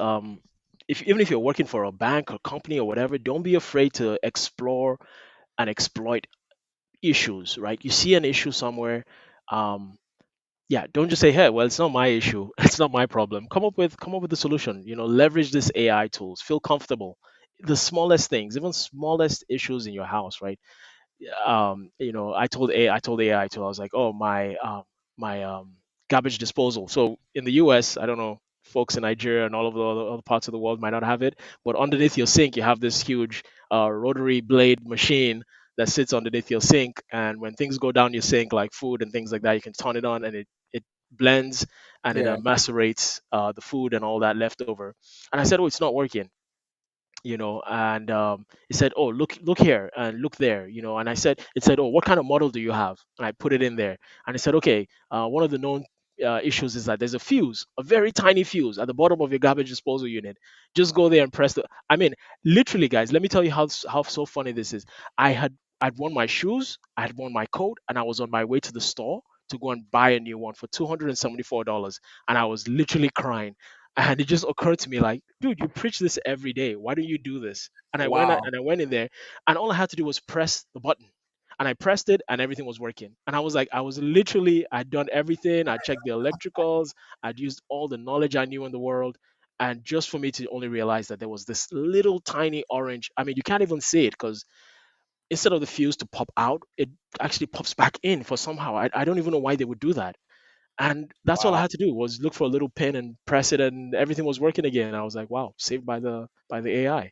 If even if you're working for a bank or company or whatever, don't be afraid to explore and exploit issues, right? You see an issue somewhere, um, yeah, don't just say, "Hey, well, it's not my issue. It's not my problem." Come up with a solution. Leverage this AI tools. Feel comfortable. The smallest things, even smallest issues in your house, right? I told AI to, I was like, oh, my garbage disposal. So in the US, I don't know, folks in Nigeria and all of the other parts of the world might not have it, but underneath your sink, you have this huge rotary blade machine that sits underneath your sink, and when things go down your sink, like food and things like that, you can turn it on, and it blends and it Yeah. macerates the food and all that leftover. And I said, oh, it's not working, and he said, oh, look here and look there, and it said, oh, what kind of model do you have? And I put it in there, and it said, okay, one of the known issues is that there's a fuse, a very tiny fuse at the bottom of your garbage disposal unit. Just go there and press the, I mean, literally, guys, let me tell you how so funny this is. I'd worn my shoes, I had worn my coat, and I was on my way to the store to go and buy a new one for $274, and I was literally crying. And it just occurred to me, like, dude, you preach this every day. Why don't you do this? And Wow. I went in there, and all I had to do was press the button. And I pressed it, and everything was working. And I was like, I'd done everything. I checked the electricals. I'd used all the knowledge I knew in the world. And just for me to only realize that there was this little tiny orange, I mean, you can't even see it because instead of the fuse to pop out, it actually pops back in for somehow. I don't even know why they would do that. And that's all I Wow. had to do was look for a little pin and press it, and everything was working again. I was like, wow, saved by the AI.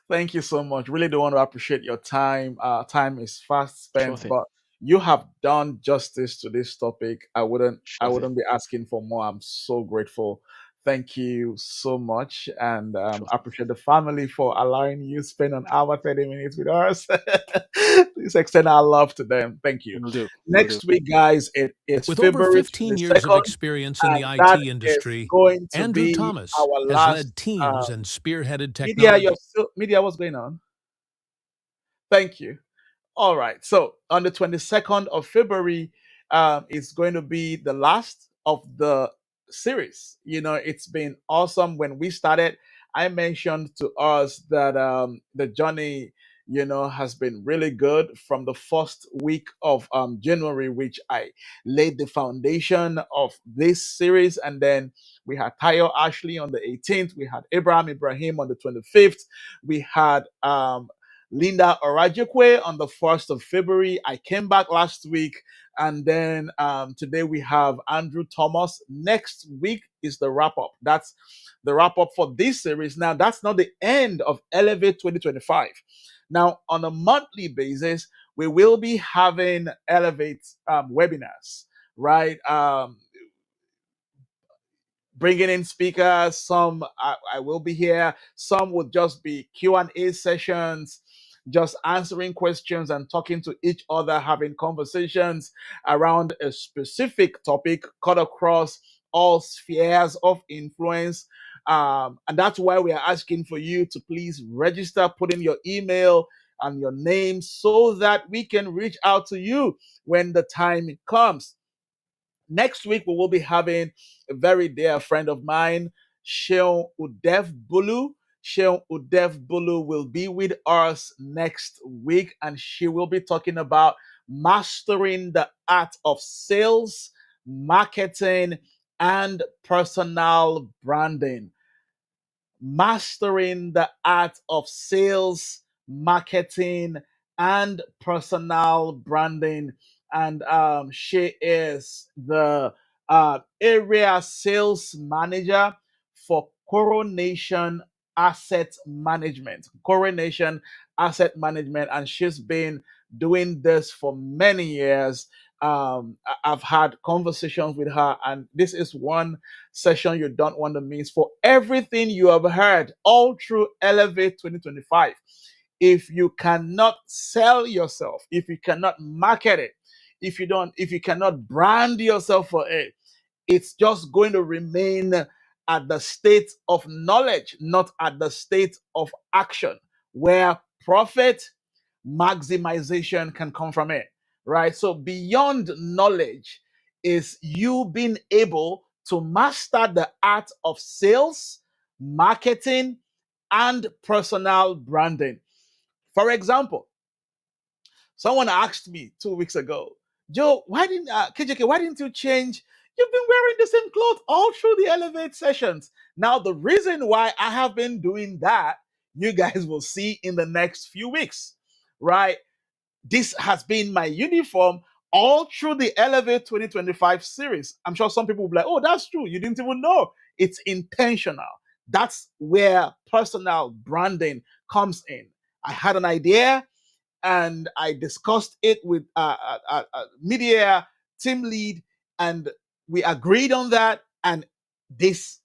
Thank you so much. Really do want to appreciate your time. Time is fast Sure spent, thing. but you have done justice to this topic. I Sure thing. wouldn't be asking for more. I'm so grateful. Thank you so much, and Sure thing. appreciate the family for allowing you to spend an hour 30 minutes with us. Please extend our love to them. Thank you. Will do. Will do. Next week, guys, it is With over February 15 years of 22nd, experience in the and that IT is industry, going to Andrew be Thomas our has last led teams and spearheaded media. technology. Media. What's going on? Thank you. All right. So on the 22nd of February, it's going to be the last of the series. It's been awesome. When we started, I mentioned to us that the journey, has been really good from the first week of January, which I laid the foundation of this series. And then we had Tayo Ashley on the 18th. We had Abraham Ibrahim on the 25th. We had Linda Orajikwe on the 1st of February. I came back last week. And then today we have Andrew Thomas. Next week is the wrap up. That's the wrap up for this series. Now, that's not the end of Elevate 2025. Now, on a monthly basis, we will be having Elevate webinars, right? Bringing in speakers. Some I will be here. Some would just be Q&A sessions, just answering questions and talking to each other, having conversations around a specific topic cut across all spheres of influence. And that's why we are asking for you to please register, put in your email and your name so that we can reach out to you when the time comes. Next week, we will be having a very dear friend of mine, Sheon Udev Bulu. Sheon Udev Bulu will be with us next week, and she will be talking about mastering the art of sales, marketing, and personal branding. Mastering the art of sales, marketing, and personal branding. And she is the area sales manager for Coronation Asset Management. Coronation Asset Management, and she's been doing this for many years. I've had conversations with her, and this is one session you don't want to miss. For everything you have heard all through Elevate 2025, if you cannot sell yourself, if you cannot market it, if you cannot brand yourself for it, it's just going to remain at the state of knowledge, not at the state of action, where profit maximization can come from it, right? So beyond knowledge is you being able to master the art of sales, marketing, and personal branding. For example, someone asked me 2 weeks ago, Joe, why didn't KJK? Why didn't you change? You've been wearing the same clothes all through the Elevate sessions. Now, the reason why I have been doing that, you guys will see in the next few weeks, right? This has been my uniform all through the Elevate 2025 series. I'm sure some people will be like, oh, that's true. You didn't even know. It's intentional. That's where personal branding comes in. I had an idea and I discussed it with a media team lead, And we agreed on that, and this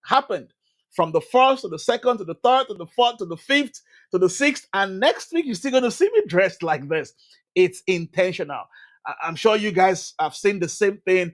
happened. From the first to the second to the third to the fourth to the fifth to the sixth, and next week you're still going to see me dressed like this. It's intentional. I'm sure you guys have seen the same thing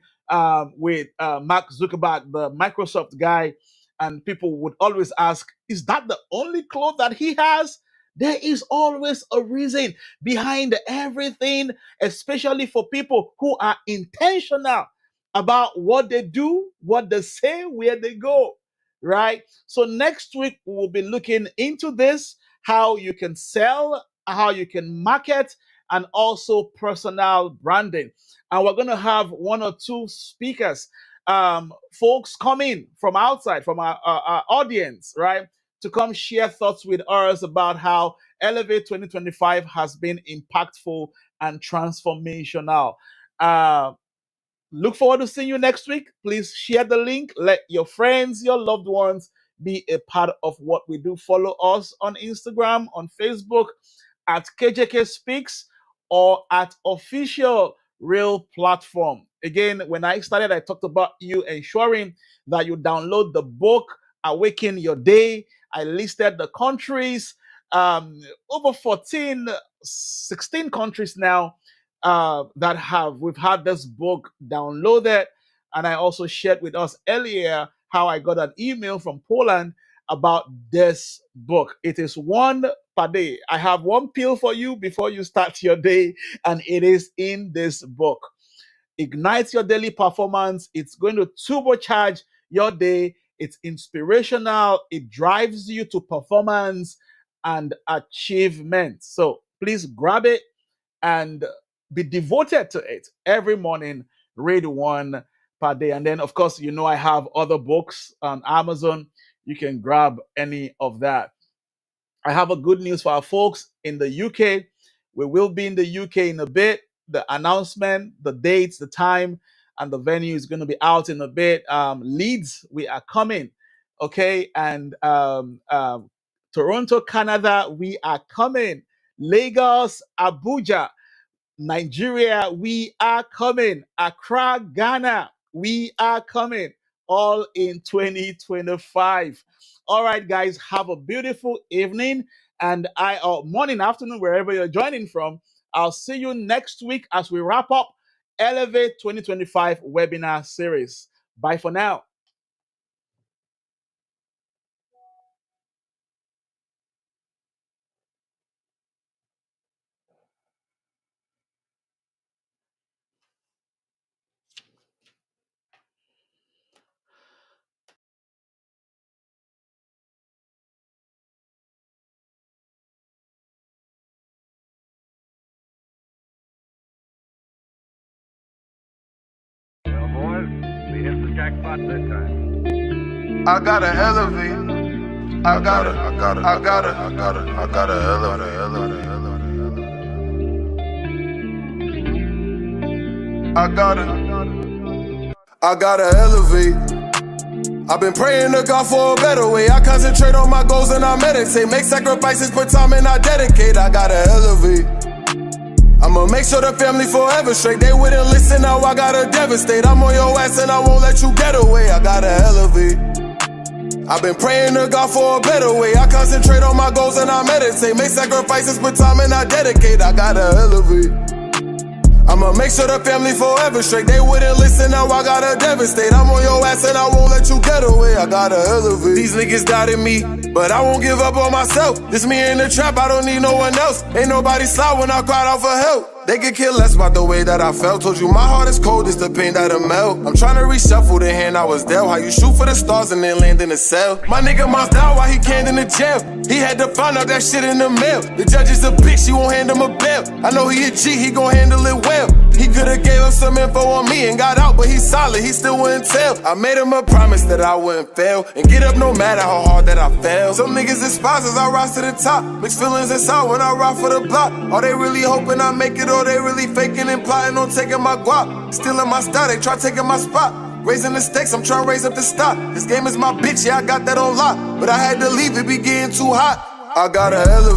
with Mark Zuckerberg, the Microsoft guy, and people would always ask, is that the only clothes that he has? There is always a reason behind everything, especially for people who are intentional about what they do, what they say, where they go, right? So next week, we will be looking into this, how you can sell, how you can market, and also personal branding. And we're going to have one or two speakers, folks coming from outside, from our audience, right? To come share thoughts with us about how Elevate 2025 has been impactful and transformational. Look forward to seeing you next week. Please share the link. Let your friends, your loved ones be a part of what we do. Follow us on Instagram, on Facebook at KJK Speaks or at Official Real Platform. Again, when I started, I talked about you ensuring that you download the book, Awaken Your Day. I listed the countries, over 16 countries now that we've had this book downloaded. And I also shared with us earlier how I got an email from Poland about this book. It is one per day. I have one pill for you before you start your day, and it is in this book. Ignite your daily performance. It's going to turbocharge your day. It's inspirational. It drives you to performance and achievement. So please grab it and be devoted to it every morning. Read one per day. And then, of course, I have other books on Amazon. You can grab any of that. I have a good news for our folks in the UK. We will be in the UK in a bit. The announcement, the dates, the time, and the venue is going to be out in a bit. Leeds, we are coming. Okay. And Toronto, Canada, we are coming. Lagos, Abuja, Nigeria, we are coming. Accra, Ghana, we are coming. All in 2025. All right, guys, have a beautiful evening and morning, afternoon, wherever you're joining from. I'll see you next week as we wrap up Elevate 2025 webinar series. Bye for now. Well, boys, we hit the jackpot this time. I gotta elevate. I gotta elevate. I gotta elevate. I've been praying to God for a better way. I concentrate on my goals and I meditate. Make sacrifices, put time and I dedicate. I gotta elevate. I'ma make sure the family forever straight. They wouldn't listen, now I gotta devastate. I'm on your ass and I won't let you get away. I gotta elevate. I've been praying to God for a better way. I concentrate on my goals and I meditate. Make sacrifices, put time and I dedicate. I gotta elevate. I'ma make sure the family forever straight. They wouldn't listen, now I gotta devastate. I'm on your ass and I won't let you get away. I gotta elevate. These niggas doubted me, but I won't give up on myself. This me in the trap, I don't need no one else. Ain't nobody slide when I cried out for help. They could care less about the way that I felt. Told you my heart is cold, it's the pain that'll melt. I'm trying to reshuffle the hand I was dealt. How you shoot for the stars and then land in the cell. My nigga moms down while he canned in the jail. He had to find out that shit in the mail. The judge is a bitch, she won't hand him a bail. I know he a G, he gon' handle it well. He could've gave him some info on me and got out, but he's solid, he still wouldn't tell. I made him a promise that I wouldn't fail and get up no matter how hard that I fail. Some niggas despise as I rise to the top. Mixed feelings inside when I ride for the block. Are they really hoping I make it or they really faking and plotting on taking my guap? Stealing my style, they try taking my spot. Raising the stakes, I'm trying to raise up the stock. This game is my bitch, yeah, I got that on lock. But I had to leave, it be getting too hot. I gotta elevate.